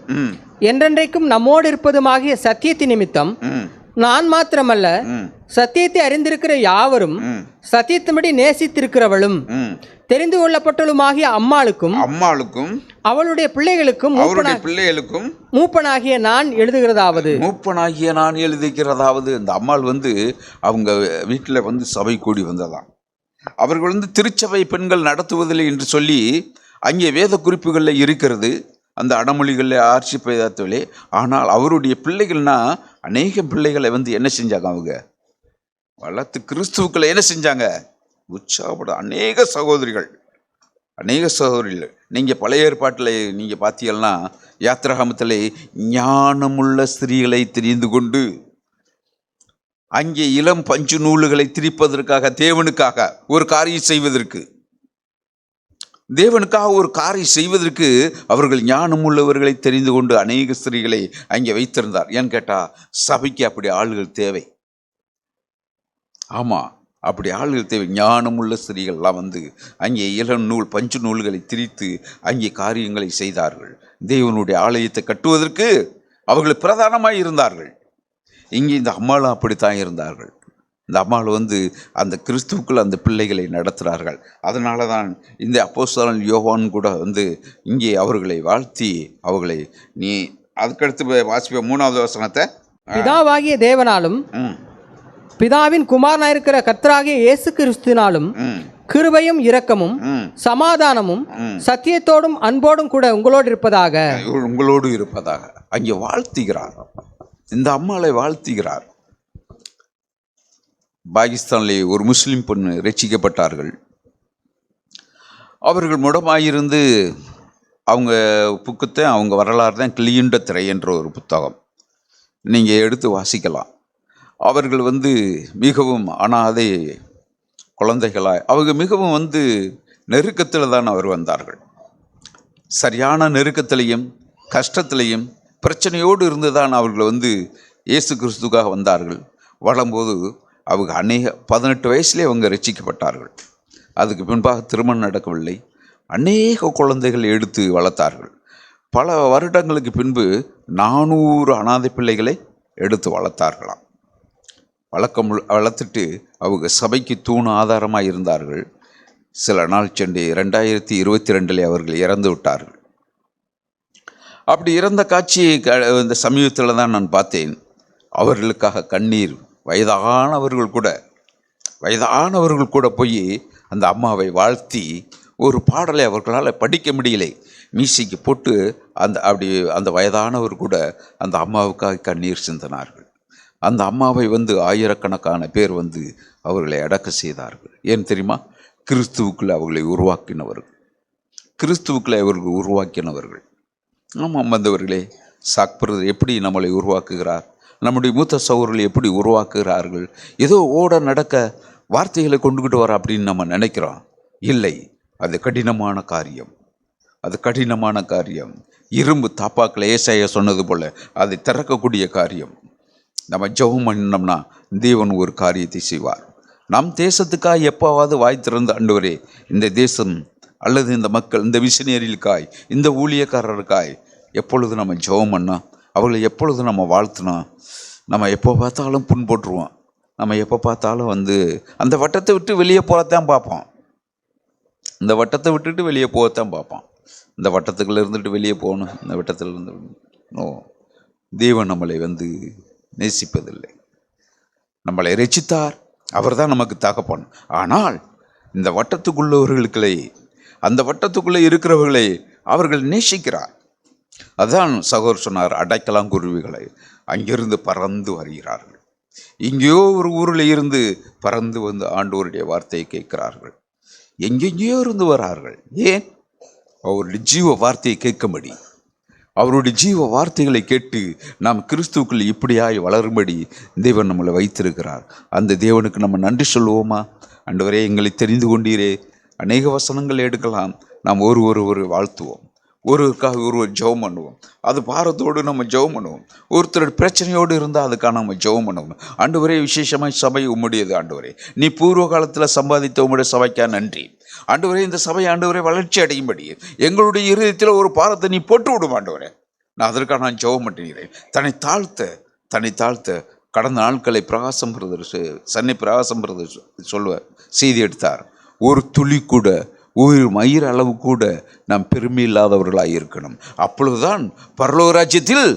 என்றென்றைக்கும் நம்மோடு இருப்பதுமாகிய சத்தியத்தின் நிமித்தம் நான் மாத்திரமல்ல, சத்தியத்தை அறிந்திருக்கிற யாவரும் சத்தியத்தின்படி நேசித்திருக்கிறவளும் தெரிந்து கொள்ளப்பட்டலுமாகிய அம்மாளுக்கும் அவளுடைய பிள்ளைகளுக்கும் மூப்பனாகிய நான் எழுதுகிறதாவது. இந்த அம்மாள் வந்து அவங்க வீட்டில் வந்து சபை கூடி வந்ததாம். அவர்கள் வந்து திருச்சபை பெண்கள் நடத்துவதில்லை என்று சொல்லி அங்கே வேத குறிப்புகளில் இருக்கிறது, அந்த அடமொழிகளில் ஆட்சி பேதத்திலே. ஆனால் அவருடைய பிள்ளைகள்னா அநேக பிள்ளைகளை வந்து என்ன செஞ்சாங்க, அவங்க வளர்த்து கிறிஸ்துவுக்களை என்ன செஞ்சாங்க, உற்சாகப்பட அநேக சகோதரிகள். நீங்கள் பழைய ஏற்பாட்டில் நீங்கள் பார்த்தீங்கன்னா, யாத்திராகமத்தில் ஞானமுள்ள ஸ்திரீகளை தெரிந்து கொண்டு அங்கே இளம் பஞ்சு நூல்களை திரிப்பதற்காக, தேவனுக்காக ஒரு காரியம் செய்வதற்கு அவர்கள் ஞானம் உள்ளவர்களை தெரிந்து கொண்டு அநேக ஸ்திரீகளை அங்கே வைத்திருந்தார். ஏன்னு கேட்டால், சபைக்கு அப்படி ஆளுகள் தேவை. ஆமாம், அப்படி ஆளுகள் தேவை. ஞானமுள்ள ஸ்திரீகள்லாம் வந்து அங்கே இளம் நூல் பஞ்சு நூல்களை திரித்து அங்கே காரியங்களை செய்தார்கள். தேவனுடைய ஆலயத்தை கட்டுவதற்கு அவர்கள் பிரதானமாக இருந்தார்கள். இங்கே இந்த அம்மாளும் அப்படித்தான் இருந்தார்கள். இந்த அம்மாள் வந்து அந்த கிறிஸ்துவுக்குள் அந்த பிள்ளைகளை நடத்துகிறார்கள். அதனால தான் இந்த அப்போஸ்தலன் யோவான் கூட வந்து இங்கே அவர்களை வாழ்த்தி அவர்களை, நீ அதுக்கடுத்து வாசிப்ப 3வது வசனத்தை, பிதாவாகிய தேவனாலும் பிதாவின் குமாரனாயிருக்கிற கர்த்தராகிய இயேசு கிறிஸ்துவினாலும் கிருபையும் இரக்கமும் சமாதானமும் சத்தியத்தோடும் அன்போடும் கூட உங்களோடு இருப்பதாக அங்கே வாழ்த்துகிறார். இந்த அம்மாளை வாழ்த்துகிறார். பாகிஸ்தானிலே ஒரு முஸ்லீம் பெண் ரட்சிக்கப்பட்டார்கள். அவர்கள் முடமாயிருந்து அவங்க புக்குத்தை அவங்க வரலாறு தான் கிளியுண்ட திரை என்ற ஒரு புத்தகம். நீங்கள் எடுத்து வாசிக்கலாம். அவர்கள் மிகவும் அனாதை குழந்தைகளாய் அவங்க மிகவும் நெருக்கத்தில் தான் அவர் வந்தார்கள். சரியான நெருக்கத்திலையும் கஷ்டத்திலையும் பிரச்சனையோடு இருந்து தான் அவர்கள் இயேசு கிறிஸ்துக்காக வந்தார்கள். வரும்போது அவங்க 18 வயசுலேயே அவங்க ரட்சிக்கப்பட்டார்கள். அதுக்கு பின்பாக திருமணம் நடக்கவில்லை. அநேக குழந்தைகள் எடுத்து வளர்த்தார்கள். பல வருடங்களுக்கு பின்பு 400 அனாதை பிள்ளைகளை எடுத்து வளர்த்தார்களாம். வளர்த்துட்டு அவங்க சபைக்கு தூண் ஆதாரமாக இருந்தார்கள். சில நாள் சென்று 2022 அவர்கள் இறந்து விட்டார்கள். அப்படி இறந்த காட்சியை இந்த சமீபத்தில் தான் நான் பார்த்தேன். அவர்களுக்காக கண்ணீர் வயதானவர்கள் கூட போய் அந்த அம்மாவை வாழ்த்தி ஒரு பாடலை அவர்களால் படிக்க முடியலை. மியூசிக்கு போட்டு அந்த வயதானவர் கூட அந்த அம்மாவுக்காக கண்ணீர் சிந்தினார்கள். அந்த அம்மாவை ஆயிரக்கணக்கான பேர் அவர்களை அடக்க செய்தார்கள். ஏன் தெரியுமா? கிறிஸ்துவுக்குள்ளே அவர்களை உருவாக்கினவர்கள். ஆமாம், வந்தவர்களே, சாக்பர் எப்படி நம்மளை உருவாக்குகிறார், நம்முடைய மூத்த சகோதரர்கள் எப்படி உருவாக்குகிறார்கள். ஏதோ ஓட நடக்க வார்த்தைகளை கொண்டுக்கிட்டு வர அப்படின்னு நம்ம நினைக்கிறோம். இல்லை, அது கடினமான காரியம். இரும்பு தாப்பாக்களை ஏசாயா சொன்னது போல் அதை திறக்கக்கூடிய காரியம். நம்ம ஜெபம் பண்ணினோம்னா தேவன் ஒரு காரியத்தை செய்வார். நம் தேசத்துக்காய் எப்போவாவது வாய் திறந்து, ஆண்டவரே, இந்த தேசம் அல்லது இந்த மக்கள், இந்த மிஷனரிகளுக்காய், இந்த ஊழியக்காரருக்காய் எப்பொழுது நம்ம ஜெபம் பண்ணோம், அவர்களை எப்பொழுது நம்ம வாழ்த்தினோம், நம்ம எப்போ பார்த்தாலும் புண்போட்டுருவோம். நம்ம எப்போ பார்த்தாலும் அந்த வட்டத்தை விட்டு வெளியே போகத்தான் பார்ப்போம். இந்த வட்டத்தை விட்டுட்டு வெளியே போகத்தான் பார்ப்போம். இந்த வட்டத்துக்குள்ளே இருந்துட்டு வெளியே போகணும். இந்த வட்டத்தில் இருந்து தேவன் நம்மளை நேசிப்பதில்லை. நம்மளை ரட்சித்தார், அவர் தான் நமக்கு தகப்பன். ஆனால் இந்த வட்டத்துக்குள்ளவர்களுக்களை, அந்த வட்டத்துக்குள்ளே இருக்கிறவர்களை அவர்கள் நேசிக்கிறார். அதுதான் சகோதரர் சொன்னார், அடைக்கலாங்குருவிகளை அங்கிருந்து பறந்து வருகிறார்கள். எங்கேயோ ஒரு ஊரில் இருந்து பறந்து ஆண்டவருடைய வார்த்தையை கேட்கிறார்கள். எங்கெங்கேயோ இருந்து வரார்கள். ஏன்? அவருடைய ஜீவ வார்த்தையை கேட்கும்படி, அவருடைய ஜீவ வார்த்தைகளை கேட்டு நாம் கிறிஸ்துவுக்குள் இப்படியாய் வளரும்படி தேவன் நம்மளை வைத்திருக்கிறார். அந்த தேவனுக்கு நம்ம நன்றி சொல்லுவோமா? ஆண்டவரே, எங்களை தெரிந்து கொண்டீரே. அநேக வசனங்கள் எடுக்கலாம். நாம் ஒரு வாழ்த்துவோம், ஒருவருக்காக ஒருவர் ஜெபம் பண்ணுவோம். அது பாரத்தோடு நம்ம ஜெபம் பண்ணுவோம். ஒருத்தர் பிரச்சனையோடு இருந்தால் அதுக்காக நம்ம ஜெபம் பண்ணுவோம். ஆண்டவரே, விசேஷமாய் சபை உம்முடையது. ஆண்டவரே, நீ பூர்வ காலத்தில் சம்பாதித்த உம்முடைய சபைக்கா நன்றி. ஆண்டவரே, இந்த சபை ஆண்டவரே வளர்ச்சி அடையும்படி எங்களுடைய இருதயத்தில் ஒரு பாரத்தை நீ போட்டு விடும். ஆண்டவரே, நான் அதற்காக நான் ஜெபம் பண்ணுகிறேன். தன்னை தாழ்த்த கடந்த நாட்களை பிரகாசம் சொல்லுவ செய்தி எடுத்தார். ஒரு துளி கூட, ஒரு மயிர் அளவு கூட நாம் பெருமை இல்லாதவர்களாக இருக்கணும். அப்பொழுதுதான் பரலோக ராஜ்யத்தில்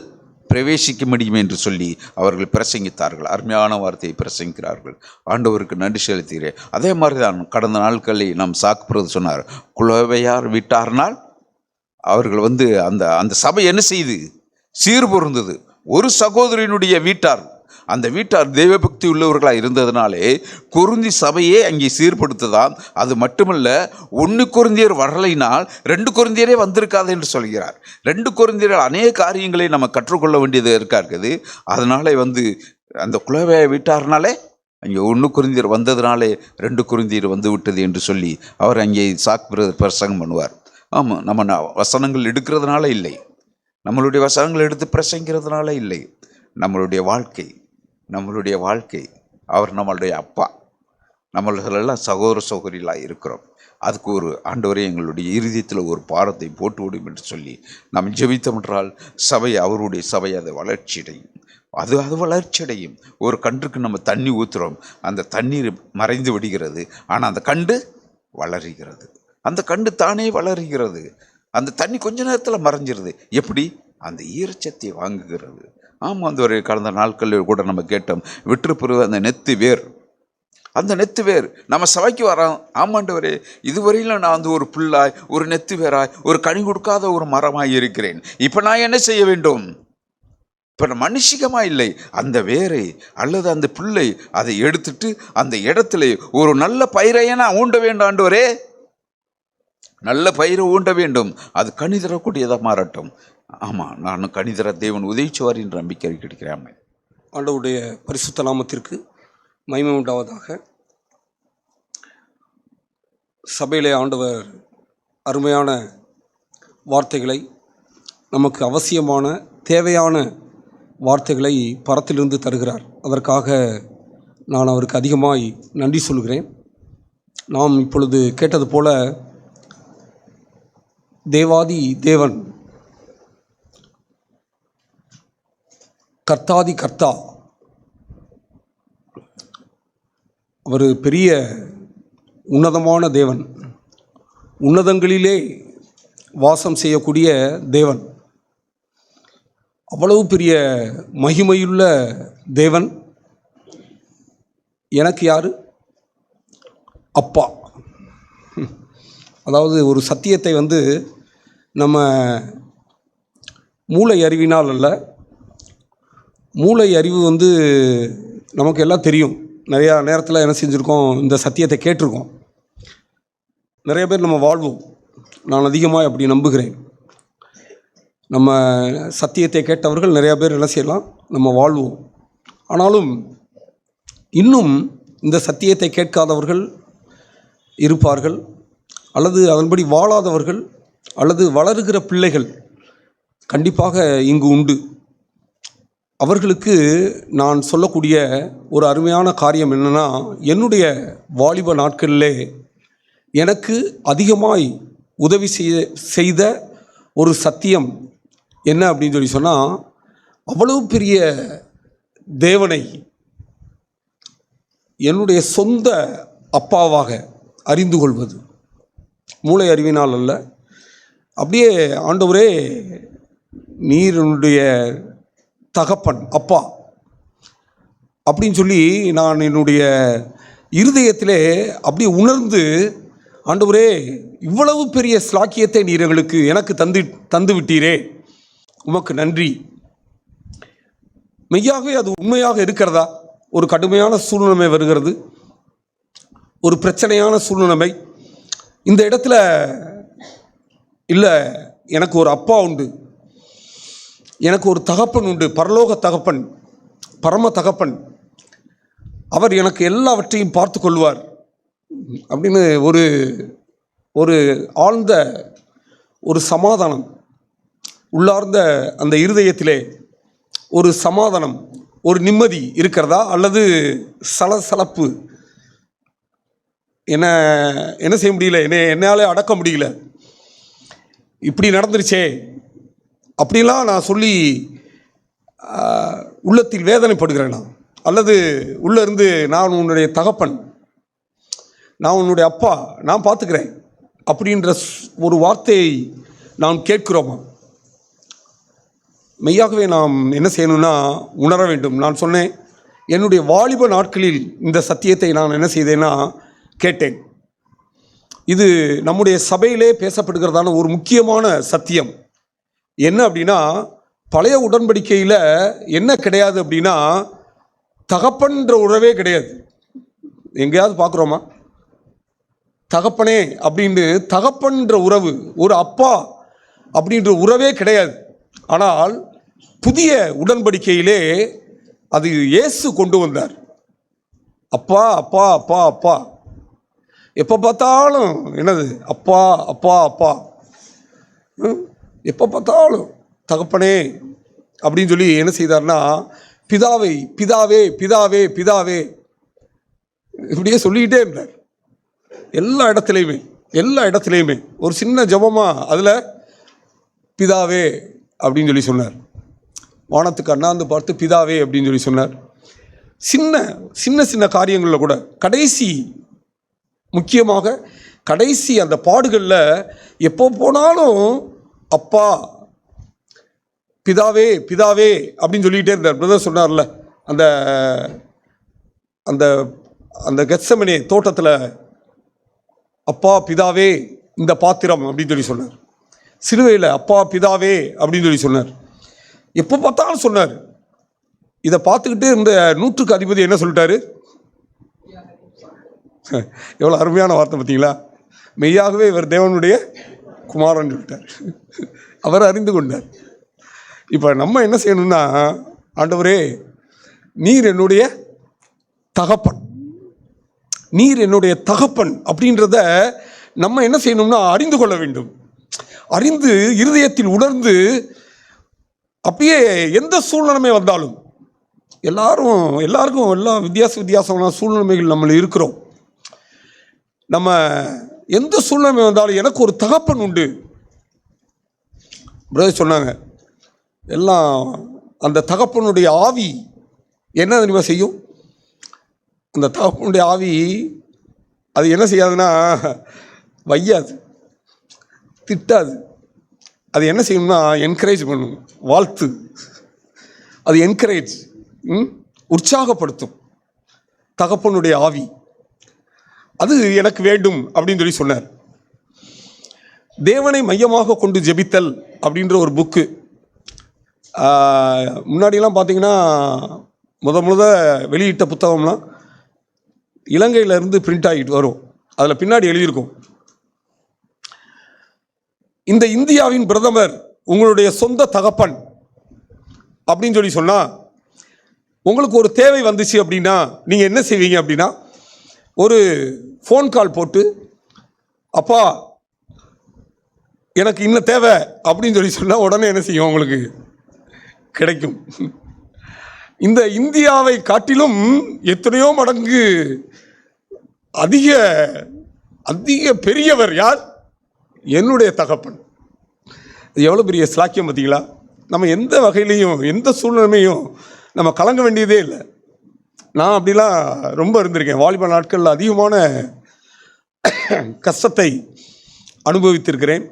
பிரவேசிக்க முடியும் என்று சொல்லி அவர்கள் பிரசங்கித்தார்கள். அருமையான வார்த்தையை பிரசங்கிக்கிறார்கள். ஆண்டவருக்கு நன்றி செலுத்துகிறேன். அதே மாதிரி தான் கடந்த நாட்களில் நாம் சாக்குறது சொன்னார். குலவையார் விட்டார்னால் அவர்கள் அந்த சபை என்ன செய்து சீர் பொருந்தது. ஒரு சகோதரியினுடைய வீட்டார், அந்த வீட்டார் தெய்வபக்தி உள்ளவர்களாக இருந்ததுனாலே கொரிந்தி சபையே அங்கே சீர்படுத்துதான். அது மட்டுமல்ல, 1 கொரிந்தியர் வரலைனால் 2 கொரிந்தியரே வந்திருக்காது என்று சொல்கிறார். 2 கொரிந்தியர்கள் அநேக காரியங்களை நம்ம கற்றுக்கொள்ள வேண்டியது இருக்குது. அதனாலே அந்த குலவையை விட்டார்னாலே அங்கே 1 கொரிந்தியர் வந்ததுனாலே 2 கொரிந்தியர் விட்டது என்று சொல்லி அவர் அங்கே பிரசங்கம் பண்ணுவார். ஆமாம், நம்ம வசனங்கள் எடுக்கிறதுனால இல்லை, நம்மளுடைய வசனங்கள் எடுத்து பிரசங்கிறதுனால இல்லை. நம்மளுடைய வாழ்க்கை அவர் நம்மளுடைய அப்பா, நம்மளெல்லாம் சகோதர சகோதரிகளாக இருக்கிறோம். அதுக்கு ஒரு ஆண்டவரே எங்களுடைய இருதயத்தில் ஒரு பாரத்தை போட்டு விடும் என்று சொல்லி நாம் ஜெபித்தோம் என்றால் சபை, அவருடைய சபை அது வளர்ச்சியடையும். அது வளர்ச்சியடையும். ஒரு கன்றுக்கு நம்ம தண்ணி ஊற்றுறோம், அந்த தண்ணீர் மறைந்து விடுகிறது, ஆனால் அந்த கண்டு வளருகிறது. அந்த கண்டு தானே வளருகிறது. அந்த தண்ணி கொஞ்ச நேரத்தில் மறைஞ்சிருது. எப்படி? அந்த ஈரச்சத்தை வாங்குகிறது. ஆமாம், அந்த ஒரு கடந்த நாட்களில் கூட நம்ம கேட்டோம், விற்றுப்பெறுவ அந்த நெத்து வேர் நம்ம சபைக்கு வரோம். ஆமாண்டவரே, இதுவரையிலும் நான் ஒரு புல்லாய், ஒரு நெத்து வேராய், ஒரு கனி கொடுக்காத ஒரு மரமாய் இருக்கிறேன். இப்போ நான் என்ன செய்ய வேண்டும்? இப்போ நான் மனுஷிகமாக இல்லை, அந்த வேரை அல்லது அந்த புல்லை அதை எடுத்துட்டு அந்த இடத்துல ஒரு நல்ல பயிரையை நான் ஊண்ட வேண்டும். ஆண்டவரே, நல்ல பயிரை ஊண்ட வேண்டும், அது கனி தரக்கூடியதாக மாறட்டும். ஆமாம், நான் கனி தர தேவன் உதவிச்சுவார் என்று நம்பிக்கை கிடைக்கிறேன். ஆண்டவருடைய பரிசுத்த நாமத்திற்கு மகிமை உண்டாவதாக. சபையிலே ஆண்டவர் அருமையான வார்த்தைகளை, நமக்கு அவசியமான தேவையான வார்த்தைகளை பரத்திலிருந்து தருகிறார். அதற்காக நான் அவருக்கு அதிகமாய் நன்றி சொல்கிறேன். நாம் இப்பொழுது கேட்டது போல தேவாதி தேவன், கர்த்தாதி கர்த்தா, அவர் பெரிய உன்னதமான தேவன், உன்னதங்களிலே வாசம் செய்யக்கூடிய தேவன், அவ்வளவு பெரிய மகிமையுள்ள தேவன். எனக்கு யார்? அப்பா. அதாவது ஒரு சத்தியத்தை நம்ம மூளை அறிவினால் அல்ல, மூளை அறிவு நமக்கு எல்லாம் தெரியும். நிறையா நேரத்தில் என்ன செஞ்சுருக்கோம், இந்த சத்தியத்தை கேட்டிருக்கோம். நிறைய பேர் நம்ம வாழ்வோம். நான் அதிகமாக அப்படி நம்புகிறேன். நம்ம சத்தியத்தை கேட்டவர்கள் நிறையா பேர் என்ன செய்யலாம், நம்ம வாழ்வோம். ஆனாலும் இன்னும் இந்த சத்தியத்தை கேட்காதவர்கள் இருப்பார்கள், அல்லது அதன்படி வாழாதவர்கள், அல்லது வளருகிற பிள்ளைகள் கண்டிப்பாக இங்கு உண்டு. அவர்களுக்கு நான் சொல்லக்கூடிய ஒரு அருமையான காரியம் என்னென்னா, என்னுடைய வாலிப நாட்களிலே எனக்கு அதிகமாய் உதவி செய்த ஒரு சத்தியம் என்ன அப்படின்னு சொன்னால், அவ்வளவு பெரிய தேவனை என்னுடைய சொந்த அப்பாவாக அறிந்து கொள்வது. மூளை அறிவினால் அல்ல, அப்படியே ஆண்டவரே நீர் என்னுடைய தகப்பன், அப்பா அப்படின்னு சொல்லி நான் என்னுடைய இருதயத்திலே அப்படியே உணர்ந்து, ஆண்டவரே இவ்வளவு பெரிய ஸ்லாக்கியத்தை நீர் எனக்கு தந்து விட்டீரே, உமக்கு நன்றி. மெய்யாகவே அது உண்மையாக இருக்கிறதா? ஒரு கடுமையான சூழ்நிலை வருகிறது, ஒரு பிரச்சனையான சூழ்நிலை. இந்த இடத்துல இல்லை, எனக்கு ஒரு அப்பா உண்டு, எனக்கு ஒரு தகப்பன் உண்டு, பரலோக தகப்பன், பரம தகப்பன், அவர் எனக்கு எல்லாவற்றையும் பார்த்து கொள்வார் அப்படின்னு ஒரு ஆழ்ந்த ஒரு சமாதானம், உள்ளார்ந்த அந்த இருதயத்திலே ஒரு சமாதானம், ஒரு நிம்மதி இருக்கிறதா? அல்லது சலசலப்பு, என்ன செய்ய முடியல, என்னாலே அடக்க முடியல, இப்படி நடந்துருச்சே அப்படிலாம் நான் சொல்லி உள்ளத்தில் வேதனைப்படுகிறேன் நான். அல்லது உள்ளே இருந்து நான் உன்னுடைய தகப்பன், நான் உன்னுடைய அப்பா, நான் பார்த்துக்கிறேன் அப்படின்ற ஒரு வார்த்தையை நாம் கேட்கிறோமா? மெய்யாகவே நாம் என்ன செய்யணும்னா உணர வேண்டும். நான் சொன்னேன், என்னுடைய வாலிப நாட்களில் இந்த சத்தியத்தை நான் என்ன செய்தேன்னா கேட்டேன். இது நம்முடைய சபையிலே பேசப்படுகிறதான ஒரு முக்கியமான சத்தியம். என்ன அப்படின்னா, பழைய உடன்படிக்கையில் என்ன கிடையாது அப்படின்னா, தகப்பன்ற உறவே கிடையாது. எங்கேயாவது பார்க்குறோமா? தகப்பனே அப்படின்ட்டு தகப்பன்ற உறவு, ஒரு அப்பா அப்படின்ற உறவே கிடையாது. ஆனால் புதிய உடன்படிக்கையிலே அது இயேசு கொண்டு வந்தார். அப்பா அப்பா அப்பா அப்பா, எப்போ பார்த்தாலும் என்னது அப்பா அப்பா அப்பா, எப்போ பார்த்தாலும் தகப்பனே அப்படின்னு சொல்லி என்ன செய்தார்னா, பிதாவை பிதாவே பிதாவே பிதாவே இப்படியே சொல்லிக்கிட்டே இருந்தார். எல்லா இடத்துலையுமே ஒரு சின்ன ஜபமாக அதில் பிதாவே அப்படின்னு சொல்லி சொன்னார். வானத்துக்கு அண்ணாந்து பார்த்து பிதாவே அப்படின்னு சொல்லி சொன்னார். சின்ன சின்ன காரியங்களில் கூட, முக்கியமாக கடைசி அந்த பாடுகளில் எப்போ போனாலும் அப்பா பிதாவே பிதாவே அப்படின்னு சொல்லிக்கிட்டே இருந்தார். பிரதர் சொன்னார்ல, அந்த அந்த அந்த கெத்செமனே தோட்டத்தில் அப்பா பிதாவே இந்த பாத்திரம் அப்படின்னு சொல்லி சொன்னார். சிலுவையில் அப்பா பிதாவே அப்படின்னு சொல்லி சொன்னார். எப்போ பார்த்தாலும் சொன்னார். இதை பார்த்துக்கிட்டு இந்த 100க்கு அதிபதி என்ன சொல்லிட்டாரு? எவ்வளோ அருமையான வார்த்தை பார்த்தீங்களா? மெய்யாகவே இவர் தேவனுடைய குமாரன் விட்டார். அவர் அறிந்து கொண்டார். இப்போ நம்ம என்ன செய்யணும்னா, ஆண்டவரே நீர் என்னுடைய தகப்பன், நீர் என்னுடைய தகப்பன் அப்படின்றத நம்ம என்ன செய்யணும்னா அறிந்து கொள்ள வேண்டும். அறிந்து இருதயத்தில் உணர்ந்து அப்படியே எந்த சூழ்நிலைமை வந்தாலும், எல்லாருக்கும் எல்லா வித்தியாசமான சூழ்நிலைகள் நம்ம இருக்கிறோம். நம்ம எந்த சூழ்நிலை வந்தாலும் எனக்கு ஒரு தகப்பன் உண்டு. பிரதர் சொன்னாங்க, எல்லாம் அந்த தகப்பனுடைய ஆவி என்ன தெரியுமா செய்யும்? அந்த தகப்பனுடைய ஆவி அது என்ன செய்யாதுன்னா வையாது, திட்டாது. அது என்ன செய்யும்னா என்கரேஜ் பண்ணும், வாழ்த்து, அது என்கரேஜ், உற்சாகப்படுத்தும். தகப்பனுடைய ஆவி அது எனக்கு வேண்டும் அப்படின்னு சொல்லி சொன்னார். தேவனை மையமாக கொண்டு ஜெபித்தல் அப்படின்ற ஒரு புக்கு முன்னாடியெல்லாம் பார்த்தீங்கன்னா முத வெளியிட்ட புத்தகம்லாம் இலங்கையிலேருந்து பிரிண்ட் ஆகிட்டு வரும். அதில் பின்னாடி எழுதியிருக்கும், இந்த இந்தியாவின் பிரதமர் உங்களுடைய சொந்த தகப்பன் அப்படின்னு சொல்லி சொன்னால், உங்களுக்கு ஒரு தேவை வந்துச்சு அப்படின்னா நீங்கள் என்ன செய்வீங்க அப்படின்னா, ஒரு ஃபோன் கால் போட்டு அப்பா எனக்கு இன்னும் தேவை அப்படின்னு சொல்லி சொன்னால் உடனே என்ன செய்யும், உங்களுக்கு கிடைக்கும். இந்த இந்தியாவை காட்டிலும் எத்தனையோ மடங்கு அதிக பெரியவர் யார்? என்னுடைய தகப்பன். இது எவ்வளோ பெரிய ஸ்லாக்கியம் பார்த்தீங்களா? நம்ம எந்த வகையிலையும் எந்த சூழ்நிலையும் நம்ம கலங்க வேண்டியதே இல்லை. நான் அப்படிலாம் ரொம்ப இருந்திருக்கேன். வாலிப நாட்களில் அதிகமான கஷ்டத்தை அனுபவித்திருக்கிறேன்.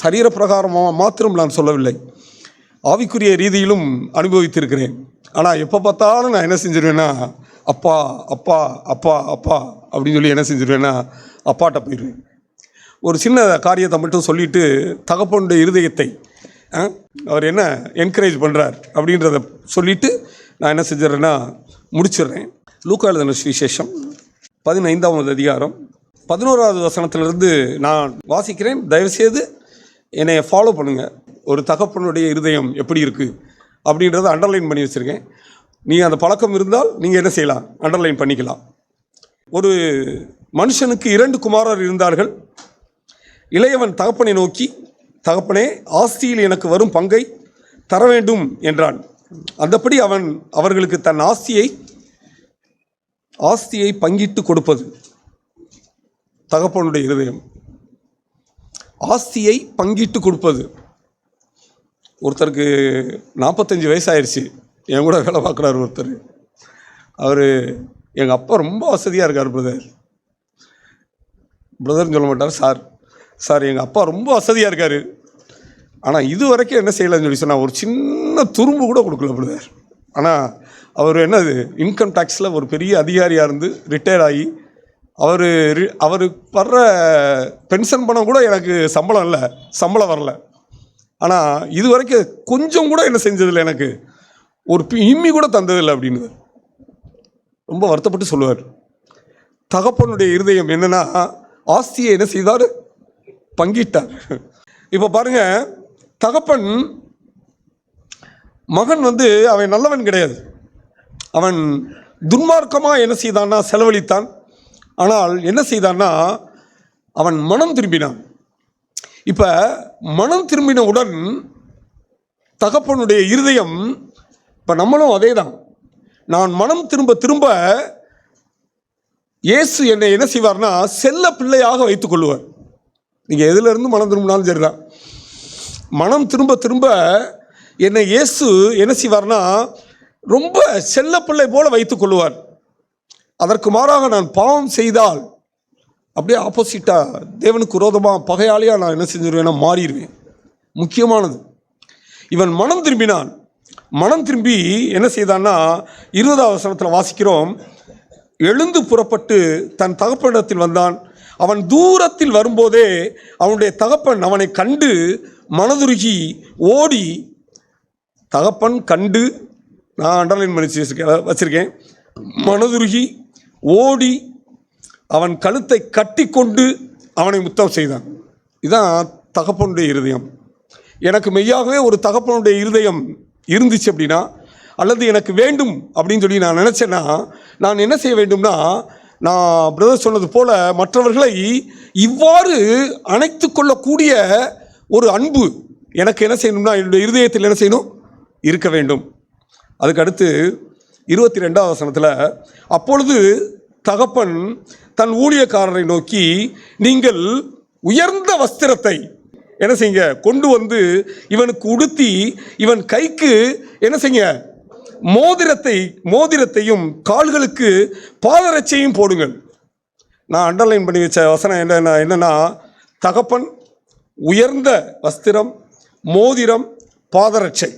சரீர பிரகாரமாக மாத்திரம் நான் சொல்லவில்லை, ஆவிக்குரிய ரீதியிலும் அனுபவித்திருக்கிறேன். ஆனால் எப்போ பார்த்தாலும் நான் என்ன செஞ்சிருவேன்னா, அப்பா அப்பா அப்பா அப்பா அப்படின்னு சொல்லி என்ன செஞ்சிருவேன்னா அப்பாட்ட போயிடுவேன். ஒரு சின்ன காரியத்தை மட்டும் சொல்லிவிட்டு தகப்பனுடைய இருதயத்தை அவர் என்ன என்கரேஜ் பண்ணுறார் அப்படின்றத சொல்லிவிட்டு நான் என்ன செஞ்சிடறேன்னா முடிச்சிடுறேன். லூக்கா எழுதின சுவிசேஷம் 15ஆம் அதிகாரம் 11வது வசனத்திலிருந்து நான் வாசிக்கிறேன். தயவுசெய்து என்னை ஃபாலோ பண்ணுங்கள். ஒரு தகப்பனுடைய இருதயம் எப்படி இருக்குது அப்படின்றத அண்டர்லைன் பண்ணி வச்சுருக்கேன். நீங்கள் அந்த பழக்கம் இருந்தால் நீங்கள் என்ன செய்யலாம், அண்டர்லைன் பண்ணிக்கலாம். ஒரு மனுஷனுக்கு 2 குமாரர் இருந்தார்கள். இளையவன் தகப்பனை நோக்கி, தகப்பனே, ஆஸ்தியில் எனக்கு வரும் பங்கை தர வேண்டும் என்றான். அந்தபடி அவன் அவர்களுக்கு தன் ஆஸ்தியை பங்கிட்டு கொடுப்பது தகப்பனுடைய இருதயம். ஆஸ்தியை பங்கிட்டு கொடுப்பது. ஒருத்தருக்கு 45 வயசாயிருச்சு, என் கூட வேலை பார்க்குறாரு ஒருத்தர். அவர் எங்கள் அப்பா ரொம்ப வசதியாக இருக்கார் பிரதர்னு சொல்ல மாட்டார், சார் எங்கள் அப்பா ரொம்ப வசதியாக இருக்கார், ஆனால் இது வரைக்கும் என்ன செய்யலைன்னு சொல்லி சொன்னால் ஒரு சின்ன துரும்பு கூட கொடுக்கல பிரதர். ஆனால் அவர் என்னது இன்கம் டேக்ஸில் ஒரு பெரிய அதிகாரியாக இருந்து ரிட்டையர் ஆகி அவர் வர்ற பென்ஷன் பணம் கூட எனக்கு சம்பளம் வரல. ஆனால் இது வரைக்கும் கொஞ்சம் கூட என்ன செஞ்சதில்லை, எனக்கு ஒரு இம்மி கூட தந்ததில்லை அப்படின்னு ரொம்ப வருத்தப்பட்டு சொல்லுவார். தகப்பனுடைய இருதயம் என்னன்னா, ஆஸ்தியை என்ன செய்தார், பங்கிட்டார். இப்போ பாருங்க, தகப்பன் மகன் அவன் நல்லவன் கிடையாது. அவன் துன்மார்க்கமாக என்ன செய்தான்னா செலவழித்தான். ஆனால் என்ன செய்தான்னா அவன் மனம் திரும்பினான். இப்போ மனம் திரும்பினவுடன் தகப்பனுடைய இருதயம், இப்போ நம்மளும் அதே தான், நான் மனம் திரும்ப இயேசு என்னை என்ன செய்வார்னா செல்ல பிள்ளையாக வைத்துக் கொள்வார். நீங்கள் எதிலிருந்து மனம் திரும்பினாலும் சரிதான், மனம் திரும்ப என்னை இயேசு என்ன செய்வார்னா ரொம்ப செல்ல பிள்ளை போல வைத்துக் கொள்வார். அதற்கு மாறாக நான் பாவம் செய்தால் அப்படியே ஆப்போசிட்டாக தேவனுக்கு விரோதமாக பகையாளியாக நான் என்ன செஞ்சிருவேன்னா மாறிடுவேன். முக்கியமானது, இவன் மனம் திரும்பினான். மனம் திரும்பி என்ன செய்தான்னா 20வது வசனத்தில் வாசிக்கிறோம், எழுந்து புறப்பட்டு தன் தகப்பனிடத்தில் வந்தான். அவன் தூரத்தில் வரும்போதே அவனுடைய தகப்பன் அவனை கண்டு மனதுருகி ஓடி, தகப்பன் கண்டு, நான் அண்டர்லைன் பண்ணி வச்சுருக்கேன், மனதுருகி ஓடி அவன் கழுத்தை கட்டி கொண்டு அவனை முத்தம் செய்தான். இதுதான் தகப்பனுடைய இருதயம். எனக்கு மெய்யாகவே ஒரு தகப்பனுடைய இருதயம் இருந்துச்சு அப்படின்னா, அல்லது எனக்கு வேண்டும் அப்படின்னு சொல்லி நான் நினச்சேன்னா, நான் என்ன செய்ய வேண்டும்னா, நான் பிரதர் சொன்னது போல் மற்றவர்களை இவ்வாறு அணைத்து கொள்ளக்கூடிய ஒரு அன்பு எனக்கு என்ன செய்யணும்னா, என்னுடைய இருதயத்தில் என்ன செய்யணும், இருக்க வேண்டும். அதுக்கு அடுத்து 22வது வசனத்தில், அப்பொழுது தகப்பன் தன் ஊழியக்காரரை நோக்கி, நீங்கள் உயர்ந்த வஸ்திரத்தை என்ன செய்யுங்க, கொண்டு வந்து இவனுக்கு உடுத்தி இவன் கைக்கு என்ன செய்யுங்க, மோதிரத்தையும் கால்களுக்கு பாதரட்சையும் போடுங்கள். நான் அண்டர்லைன் பண்ணி வச்ச வசனம் என்னன்னா, தகப்பன், உயர்ந்த வஸ்திரம், மோதிரம், பாதரட்சை.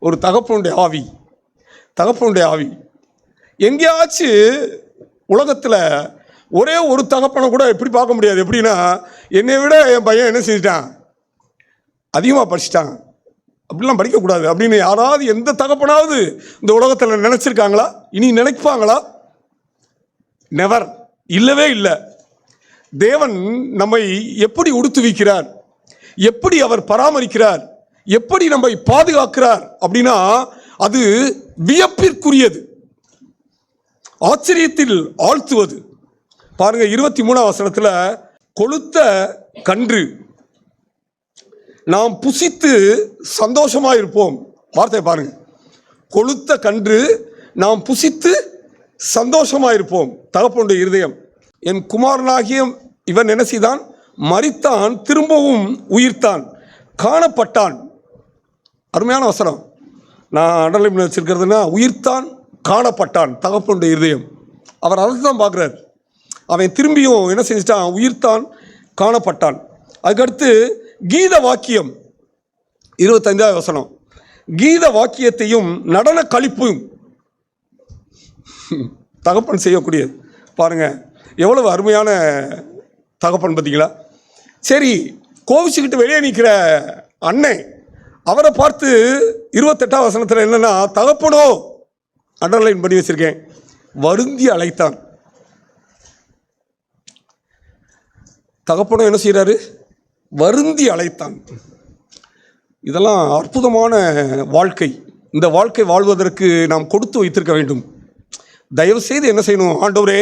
ஒரு தகப்பனுடைய ஆவி. எங்கேயாச்சும் உலகத்தில் ஒரே ஒரு தகப்பனை கூட எப்படி பார்க்க முடியாது. எப்படின்னா, என்னை விட என் பையன் என்ன செஞ்சிட்டான், அதிகமாக படிச்சிட்டான், அப்படிலாம் படிக்கக்கூடாது அப்படின்னு யாராவது எந்த தகப்பனாவது இந்த உலகத்தில் நினச்சிருக்காங்களா? இனி நினைப்பாங்களா? நெவர், இல்லவே இல்லை. தேவன் நம்மை எப்படி உடுத்துவிக்கிறார், எப்படி அவர் பராமரிக்கிறார், எப்படி நம்மை பாதுகாக்கிறார் அப்படின்னா, அது வியப்பிற்குரியது, ஆச்சரியத்தில் ஆழ்த்துவது. பாருங்க, 23வது வசனத்தில், கொழுத்த கன்று நாம் புசித்து சந்தோஷமாக இருப்போம். வார்த்தை பாருங்க, கொழுத்த கன்று நாம் புசித்து சந்தோஷமாக இருப்போம். தகப்பனுடைய இருதயம். என் குமாரனாகிய இவன் என்ன செய்தான், மரித்தான், திரும்பவும் உயிர்த்தான், காணப்பட்டான். அருமையான வசனம். நான் அண்டர்லைன் வச்சிருக்கிறதுனா, உயிர்த்தான், காணப்பட்டான். தகப்பனுடைய இருதயம். அவர் அதை தான் பார்க்குறார். அவன் திரும்பியும் என்ன செஞ்சிட்டான், உயிர்த்தான், காணப்பட்டான். அதுக்கடுத்து கீத வாக்கியம் 25வது வசனம், கீத வாக்கியத்தையும் நடன களிப்பும் தகப்பன் செய்யக்கூடியது. பாருங்க, எவ்வளவு அருமையான தகப்பன் பார்த்தீங்களா? சரி, கோவிச்சுக்கிட்டு வெளியே நிற்கிற அண்ணன், அவரை பார்த்து 28வது வசனத்தில் என்னன்னா, தகப்பனோ, அண்டர்லைன் பண்ணி வச்சிருக்கேன், வருந்தி அழைத்தான். தகப்பனோ என்ன செய்கிறாரு, வருந்தி அழைத்தான். இதெல்லாம் அற்புதமான வாழ்க்கை. இந்த வாழ்க்கை வாழ்வதற்கு நாம் கொடுத்து வைத்திருக்க வேண்டும். தயவு செய்து என்ன செய்யணும், ஆண்டவரே,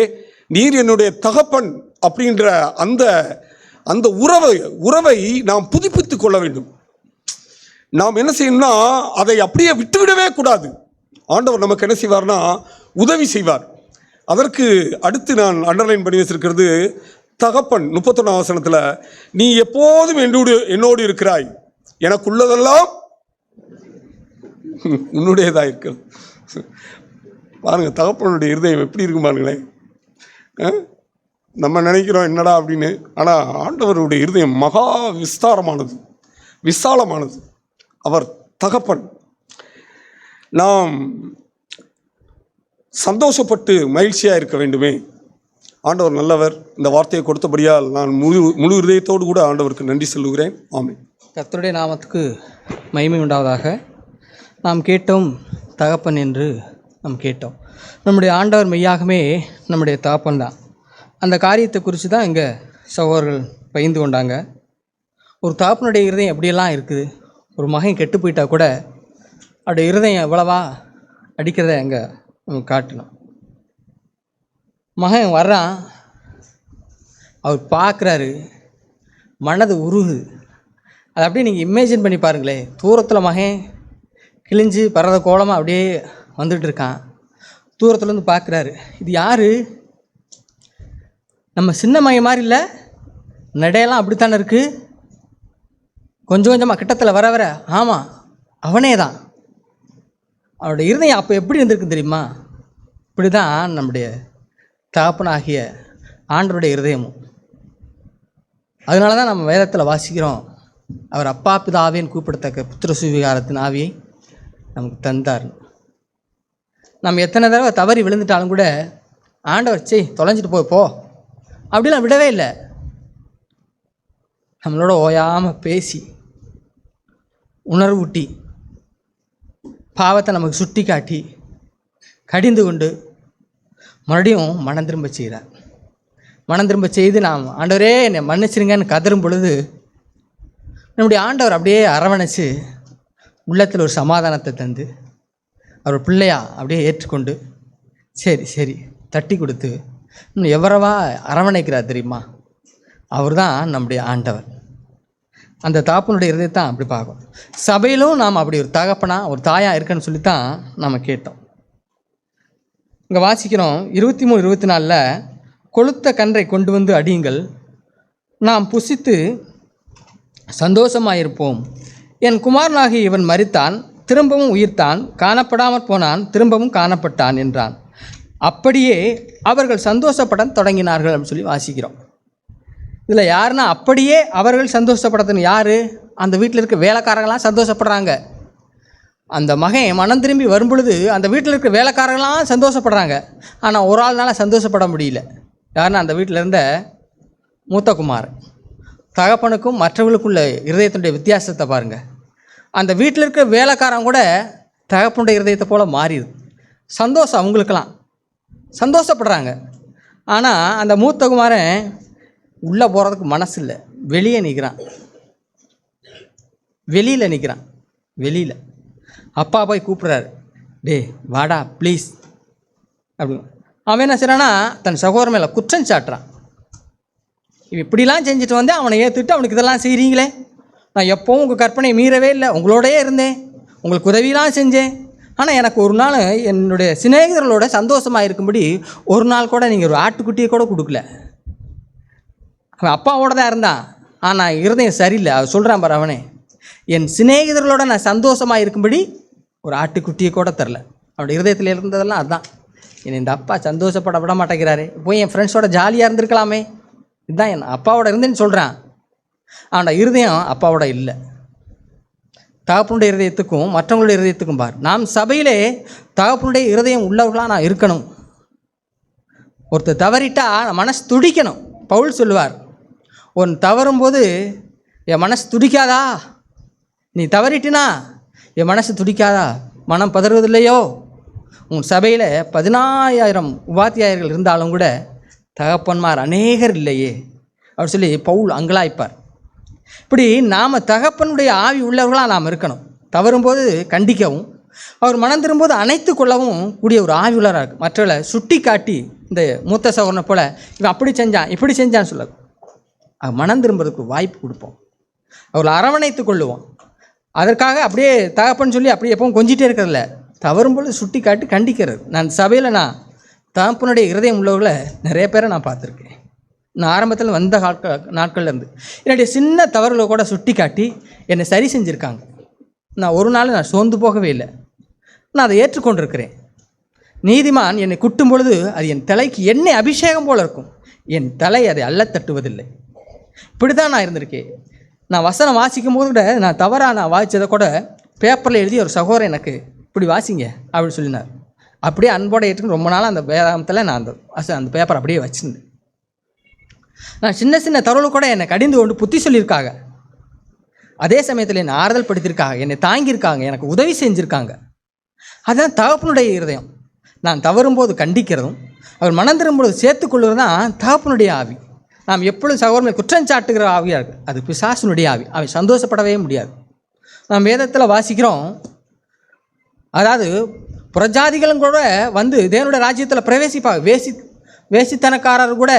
நீர் என்னுடைய தகப்பன் அப்படின்ற அந்த உறவை நாம் புதுப்பித்து கொள்ள வேண்டும். நாம் என்ன செய்யணும்னா, அதை அப்படியே விட்டுவிடவே கூடாது. ஆண்டவர் நமக்கு என்ன செய்வார்னா, உதவி செய்வார். அதற்கு அடுத்து நான் அண்டர்லைன் பண்ணி வச்சிருக்கிறது, தகப்பன் 31வது வசனத்தில், நீ எப்போதும் என்னோடு இருக்கிறாய், எனக்குள்ளதெல்லாம் உன்னுடையதாக இருக்கிறது. பாருங்க, தகப்பனுடைய இருதயம் எப்படி இருக்கும் பாருங்களேன். நம்ம நினைக்கிறோம் என்னடா அப்படின்னு, ஆனால் ஆண்டவருடைய இருதயம் மகா விசாலமானது. அவர் தகப்பன். நாம் சந்தோஷப்பட்டு மகிழ்ச்சியாக இருக்க வேண்டுமே. ஆண்டவர் நல்லவர். இந்த வார்த்தையை கொடுத்தபடியால் நான் முழு இதயத்தோடு கூட ஆண்டவருக்கு நன்றி சொல்லுகிறேன். ஆமென். கர்த்தருடைய நாமத்துக்கு மகிமை உண்டாவதாக. நாம் கேட்டோம் தகப்பன் என்று நாம் கேட்டோம். நம்முடைய ஆண்டவர் மெய்யாகவே நம்முடைய தகப்பன் தான். அந்த காரியத்தை குறித்து தான் இங்கே சகோதரர்கள் பகிர்ந்து கொண்டாங்க. ஒரு தகப்பனுடைய இருதயம் எப்படியெல்லாம் இருக்குது. ஒரு மகன் கெட்டு போயிட்டா கூட அவருடைய இருதயம் எவ்வளவா அடிக்கிறத அங்கே நமக்கு காட்டணும். மகன் வர்றான், அவர் பார்க்குறாரு, மனது உருகுது. அதை அப்படியே நீங்கள் இமேஜின் பண்ணி பாருங்களேன். தூரத்தில் மகன் கிழிஞ்சு பறத கோலமாக அப்படியே வந்துட்டு இருக்கான். தூரத்துலேருந்து பார்க்குறாரு, இது யார்? நம்ம சின்ன மகன் மாதிரி இல்லை, நடையெல்லாம் அப்படித்தானே இருக்குது. கொஞ்சம் கொஞ்சமாக கிட்டத்தில் வர ஆமாம், அவனே தான். அவனுடைய இருதயம் அப்போ எப்படி இருந்திருக்கு தெரியுமா? இப்படி தான் நம்முடைய தகப்பனாகிய ஆண்டவருடைய இருதயமும். அதனால தான் நம்ம வேதத்தில் வாசிக்கிறோம், அவர் அப்பா பிதாவேன்னு கூப்பிடத்தக்க புத்திர சுவிகாரத்தின் ஆவியை நமக்கு தந்தார். நம்ம எத்தனை தடவை தவறி விழுந்துட்டாலும் கூட ஆண்டவர் தொலைஞ்சிட்டு போ அப்படிலாம் விடவே இல்லை. நம்மளோட ஓயாமல் பேசி உணர்வூட்டி பாவத்தை நமக்கு சுட்டி காட்டி கடிந்து கொண்டு மறுபடியும் மனம் திரும்ப செய்கிறார். மனம் திரும்ப செய்து நாம் ஆண்டவரே என்னை மன்னிச்சிருங்கன்னு கதரும் பொழுது நம்முடைய ஆண்டவர் அப்படியே அரவணைச்சு உள்ளத்தில் ஒரு சமாதானத்தை தந்து அவர் பிள்ளையா அப்படியே ஏற்றுக்கொண்டு சரி சரி தட்டி கொடுத்து இன்னும் எவ்வளவா அரவணைக்கிறார் தெரியுமா? அவர் தான் நம்முடைய ஆண்டவர். அந்த தகப்பனுடைய இருதயத்தான் அப்படி பார்க்கும். சபையிலும் நாம் அப்படி ஒரு தகப்பனா ஒரு தாயாக இருக்குன்னு சொல்லித்தான் நம்ம கேட்டோம். இங்கே வாசிக்கிறோம் 23-24 கொளுத்த கன்றை கொண்டு வந்து அடியுங்கள், நாம் புசித்து சந்தோஷமாயிருப்போம். என் குமாரனாகி இவன் மரித்தான், திரும்பவும் உயிர்த்தான், காணப்படாமற் போனான், திரும்பவும் காணப்பட்டான் என்றான். அப்படியே அவர்கள் சந்தோஷப்பட தொடங்கினார்கள் அப்படின்னு சொல்லி வாசிக்கிறோம். இதில் யாருன்னா அப்படியே அவர்கள் சந்தோஷப்படத்துன்னு யார்? அந்த வீட்டில் இருக்க வேலைக்காரங்களாம் சந்தோஷப்படுறாங்க. அந்த மகன் மனம் திரும்பி வரும்பொழுது அந்த வீட்டில் இருக்க வேலைக்காரங்களாம் சந்தோஷப்படுறாங்க. ஆனால் ஒரு ஆள்னால சந்தோஷப்பட முடியல. யாருன்னா அந்த வீட்டில் இருந்த மூத்த குமார். தகப்பனுக்கும் மற்றவர்களுக்குள்ள இருதயத்தினுடைய வித்தியாசத்தை பாருங்கள். அந்த வீட்டில் இருக்க வேலைக்காரன் கூட தகப்பனுடைய இருதயத்தை போல் மாறிடுது. சந்தோஷம் அவங்களுக்கெல்லாம் சந்தோஷப்படுறாங்க. ஆனால் அந்த மூத்த குமாரன் உள்ளே போகிறதுக்கு மனசு இல்லை, வெளியே நிற்கிறான். வெளியில் நிற்கிறான். வெளியில் அப்பா போய் கூப்பிட்றாரு, டே வாடா ப்ளீஸ் அப்படின்னு. அவன் என்ன செய்கிறான்னா தன் சகோதரன் மேலே குற்றம் சாட்டுறான். இப்படிலாம் செஞ்சுட்டு வந்து அவனை ஏற்றுட்டு அவனுக்கு இதெல்லாம் செய்கிறீங்களே, நான் எப்போவும் உங்கள் கற்பனை மீறவே இல்லை, உங்களோடையே இருந்தேன், உங்களுக்கு உதவியெலாம் செஞ்சேன், ஆனால் எனக்கு ஒரு நாள் என்னுடைய சிநேகிதர்களோட சந்தோஷமாக இருக்கும்படி ஒரு நாள் கூட நீங்கள் ஒரு ஆட்டுக்குட்டியை கூட கொடுக்கல. அவன் அப்பாவோட தான் இருந்தான், ஆனால் இருதயம் சரியில்லை. அவன் சொல்கிறான் பாரு, அவனே என் சிநேகிதர்களோட நான் சந்தோஷமாக இருக்கும்படி ஒரு ஆட்டுக்குட்டியை கூட தரல. அவனுடைய இருதயத்தில் இருந்ததெல்லாம் அதுதான். என்னை இந்த அப்பா சந்தோஷப்பட விட மாட்டேங்கிறாரு, போய் என் ஃப்ரெண்ட்ஸோட ஜாலியாக இருந்திருக்கலாமே, இதுதான் என் அப்பாவோட இருந்தேன்னு சொல்கிறான். அவனோட இருதயம் அப்பாவோட இல்லை. தகப்பனுடைய இருதயத்துக்கும் மற்றவங்களுடைய இருதயத்துக்கும் பார், நாம் சபையிலே தகப்பனுடைய இருதயம் உள்ளவர்களாக நான் இருக்கணும். ஒருத்தர் தவறிட்டா மனசு துடிக்கணும். பவுல் சொல்லுவார், ஒன் தவறும்போது என் மனசு துடிக்காதா? நீ தவறிட்டினா என் மனசு துடிக்காதா? மனம் பதறுவதில்லையோ? உன் சபையில் 14,000 உபாத்தியாயர்கள் இருந்தாலும் கூட தகப்பன்மார் அநேகர் இல்லையே அப்படி சொல்லி பவுல் அங்கலாய்ப்பார். இப்படி நாம் தகப்பனுடைய ஆவி உள்ளவர்களாக நாம் இருக்கணும். தவறும்போது கண்டிக்கவும், அவர் மனம் திரும்பும்போது அணைத்து கொள்ளவும் கூடிய ஒரு ஆவி உள்ளவராக இருக்குது. மற்றவர்களை சுட்டி காட்டி இந்த மூத்த சகோதரனை போல் இவன் அப்படி செஞ்சான் இப்படி செஞ்சான்னு சொல்ல மனம் திரும்புறதுக்கு வாய்ப்பு கொடுப்போம். அவர்களை அரவணைத்து கொள்ளுவோம். அதற்காக அப்படியே தகப்பன்னு சொல்லி அப்படியே எப்பவும் கொஞ்சிட்டே இருக்கிறதில்ல, தவறும்போது சுட்டி காட்டி கண்டிக்கிறது. நான் சபையில் நான் தகப்பனுடைய இருதயம் உள்ளவர்களை நிறைய பேரை நான் பார்த்துருக்கேன். நான் ஆரம்பத்தில் வந்த நாட்கள்லேருந்து என்னுடைய சின்ன தவறுகளை கூட சுட்டி காட்டி என்னை சரி செஞ்சுருக்காங்க. நான் ஒரு நாள் நான் சோர்ந்து போகவே இல்லை. நான் அதை ஏற்றுக்கொண்டிருக்கிறேன். நீதிமான் என்னை குட்டும் பொழுது அது என் தலைக்கு எண்ணெய் அபிஷேகம் போல் இருக்கும், என் தலை அதை அல்ல தட்டுவதில்லை. இப்படி தான் நான் இருந்திருக்கேன். நான் வசனம் வாசிக்கும் போது கூட நான் தவறாக நான் வாசித்ததை கூட பேப்பரில் எழுதி ஒரு சகோதரன் எனக்கு இப்படி வாசிங்க அப்படின்னு சொல்லினார். அப்படியே அன்போடு ஏற்றுக்கு ரொம்ப நாளாக அந்த வேதாந்தத்தில் நான் அந்த பேப்பர் அப்படியே வச்சுருந்தேன். நான் சின்ன சின்ன தவறுகள் கூட என்னை கடிந்து கொண்டு புத்தி சொல்லியிருக்காங்க. அதே சமயத்தில் என்னை ஆறுதல் படுத்தியிருக்காங்க, என்னை தாங்கியிருக்காங்க, எனக்கு உதவி செஞ்சுருக்காங்க. அதுதான் தகப்பனுடைய இருதயம். நான் தவறும்போது கண்டிக்கிறதும் அவர் மனம் திரும்பும்போது சேர்த்துக்கொள்வது தான் தகப்பனுடைய ஆவி. நாம் எப்பொழுதும் சகோதரனை குற்றம் சாட்டுகிற ஆவியாக இருக்குது, அது பிசாசுனுடைய ஆவி. அவை சந்தோஷப்படவே முடியாது. நாம் வேதத்தில் வாசிக்கிறோம், அதாவது புறஜாதிகளும் கூட வந்து தேவனுடைய ராஜ்யத்தில் பிரவேசிப்பாங்க. வேசித்தனக்காரர் கூட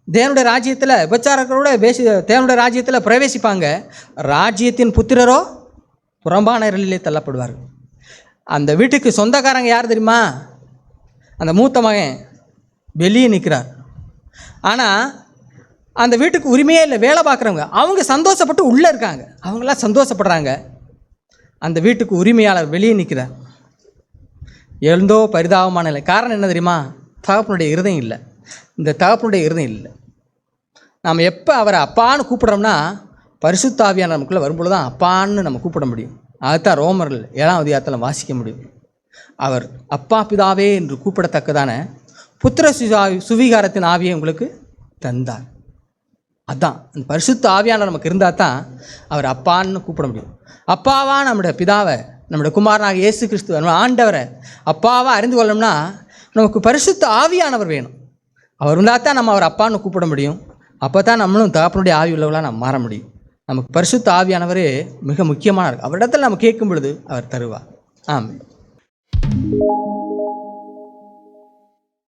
தேவனுடைய ராஜ்யத்தில், விபச்சாரர்கள் கூட தேவனுடைய ராஜ்யத்தில் பிரவேசிப்பாங்க. ராஜ்யத்தின் புத்திரரோ புறம்பான இருளிலே தள்ளப்படுவார்கள். அந்த வீட்டுக்கு சொந்தக்காரங்க யார் தெரியுமா? அந்த மூத்த மகன் வெளியே நிற்கிறார். ஆனால் அந்த வீட்டுக்கு உரிமையே இல்லை. வேலை பார்க்குறவங்க அவங்க சந்தோஷப்பட்டு உள்ளே இருக்காங்க, அவங்களாம் சந்தோஷப்படுறாங்க. அந்த வீட்டுக்கு உரிமையாளர் வெளியே நிற்கிறார். எழுந்தோ பரிதாபமான இல்லை. காரணம் என்ன தெரியுமா? தகப்பனுடைய இருதயம் இல்லை. இந்த தகப்பனுடைய இருதயம் இல்லை. நாம் எப்போ அவரை அப்பான்னு கூப்பிட்றோம்னா பரிசுத்த ஆவியானவர் நமக்குள்ளே வரும்பொழுது தான் அப்பான்னு நம்ம கூப்பிட முடியும். அதுதான் ரோமர்கள் 7ஆம் அதிகாரத்தில் வாசிக்க முடியும். அவர் அப்பா பிதாவே என்று கூப்பிடத்தக்கதான புத்திர சுவிகாரத்தின் ஆவியை உங்களுக்கு தந்தார். அதுதான் அந்த பரிசுத்த ஆவியானவர் நமக்கு இருந்தால் தான் அவர் அப்பான்னு கூப்பிட முடியும். அப்பாவாக நம்முடைய பிதாவை, நம்முடைய குமாரனாக இயேசு கிறிஸ்துவ நம்ம ஆண்டவரை அப்பாவாக அறிந்து கொள்ளணும்னா நமக்கு பரிசுத்த ஆவியானவர் வேணும். அவர் இருந்தால் தான் நம்ம அவர் அப்பான்னு கூப்பிட முடியும். அப்போ தான் நம்மளும் தகப்பனுடைய ஆவி உள்ளவர்களாக நம்ம மாற முடியும். நமக்கு பரிசுத்த ஆவியானவரே மிக முக்கியமான அவரிடத்தில் நம்ம கேட்கும் பொழுது அவர் தருவார். ஆமென்.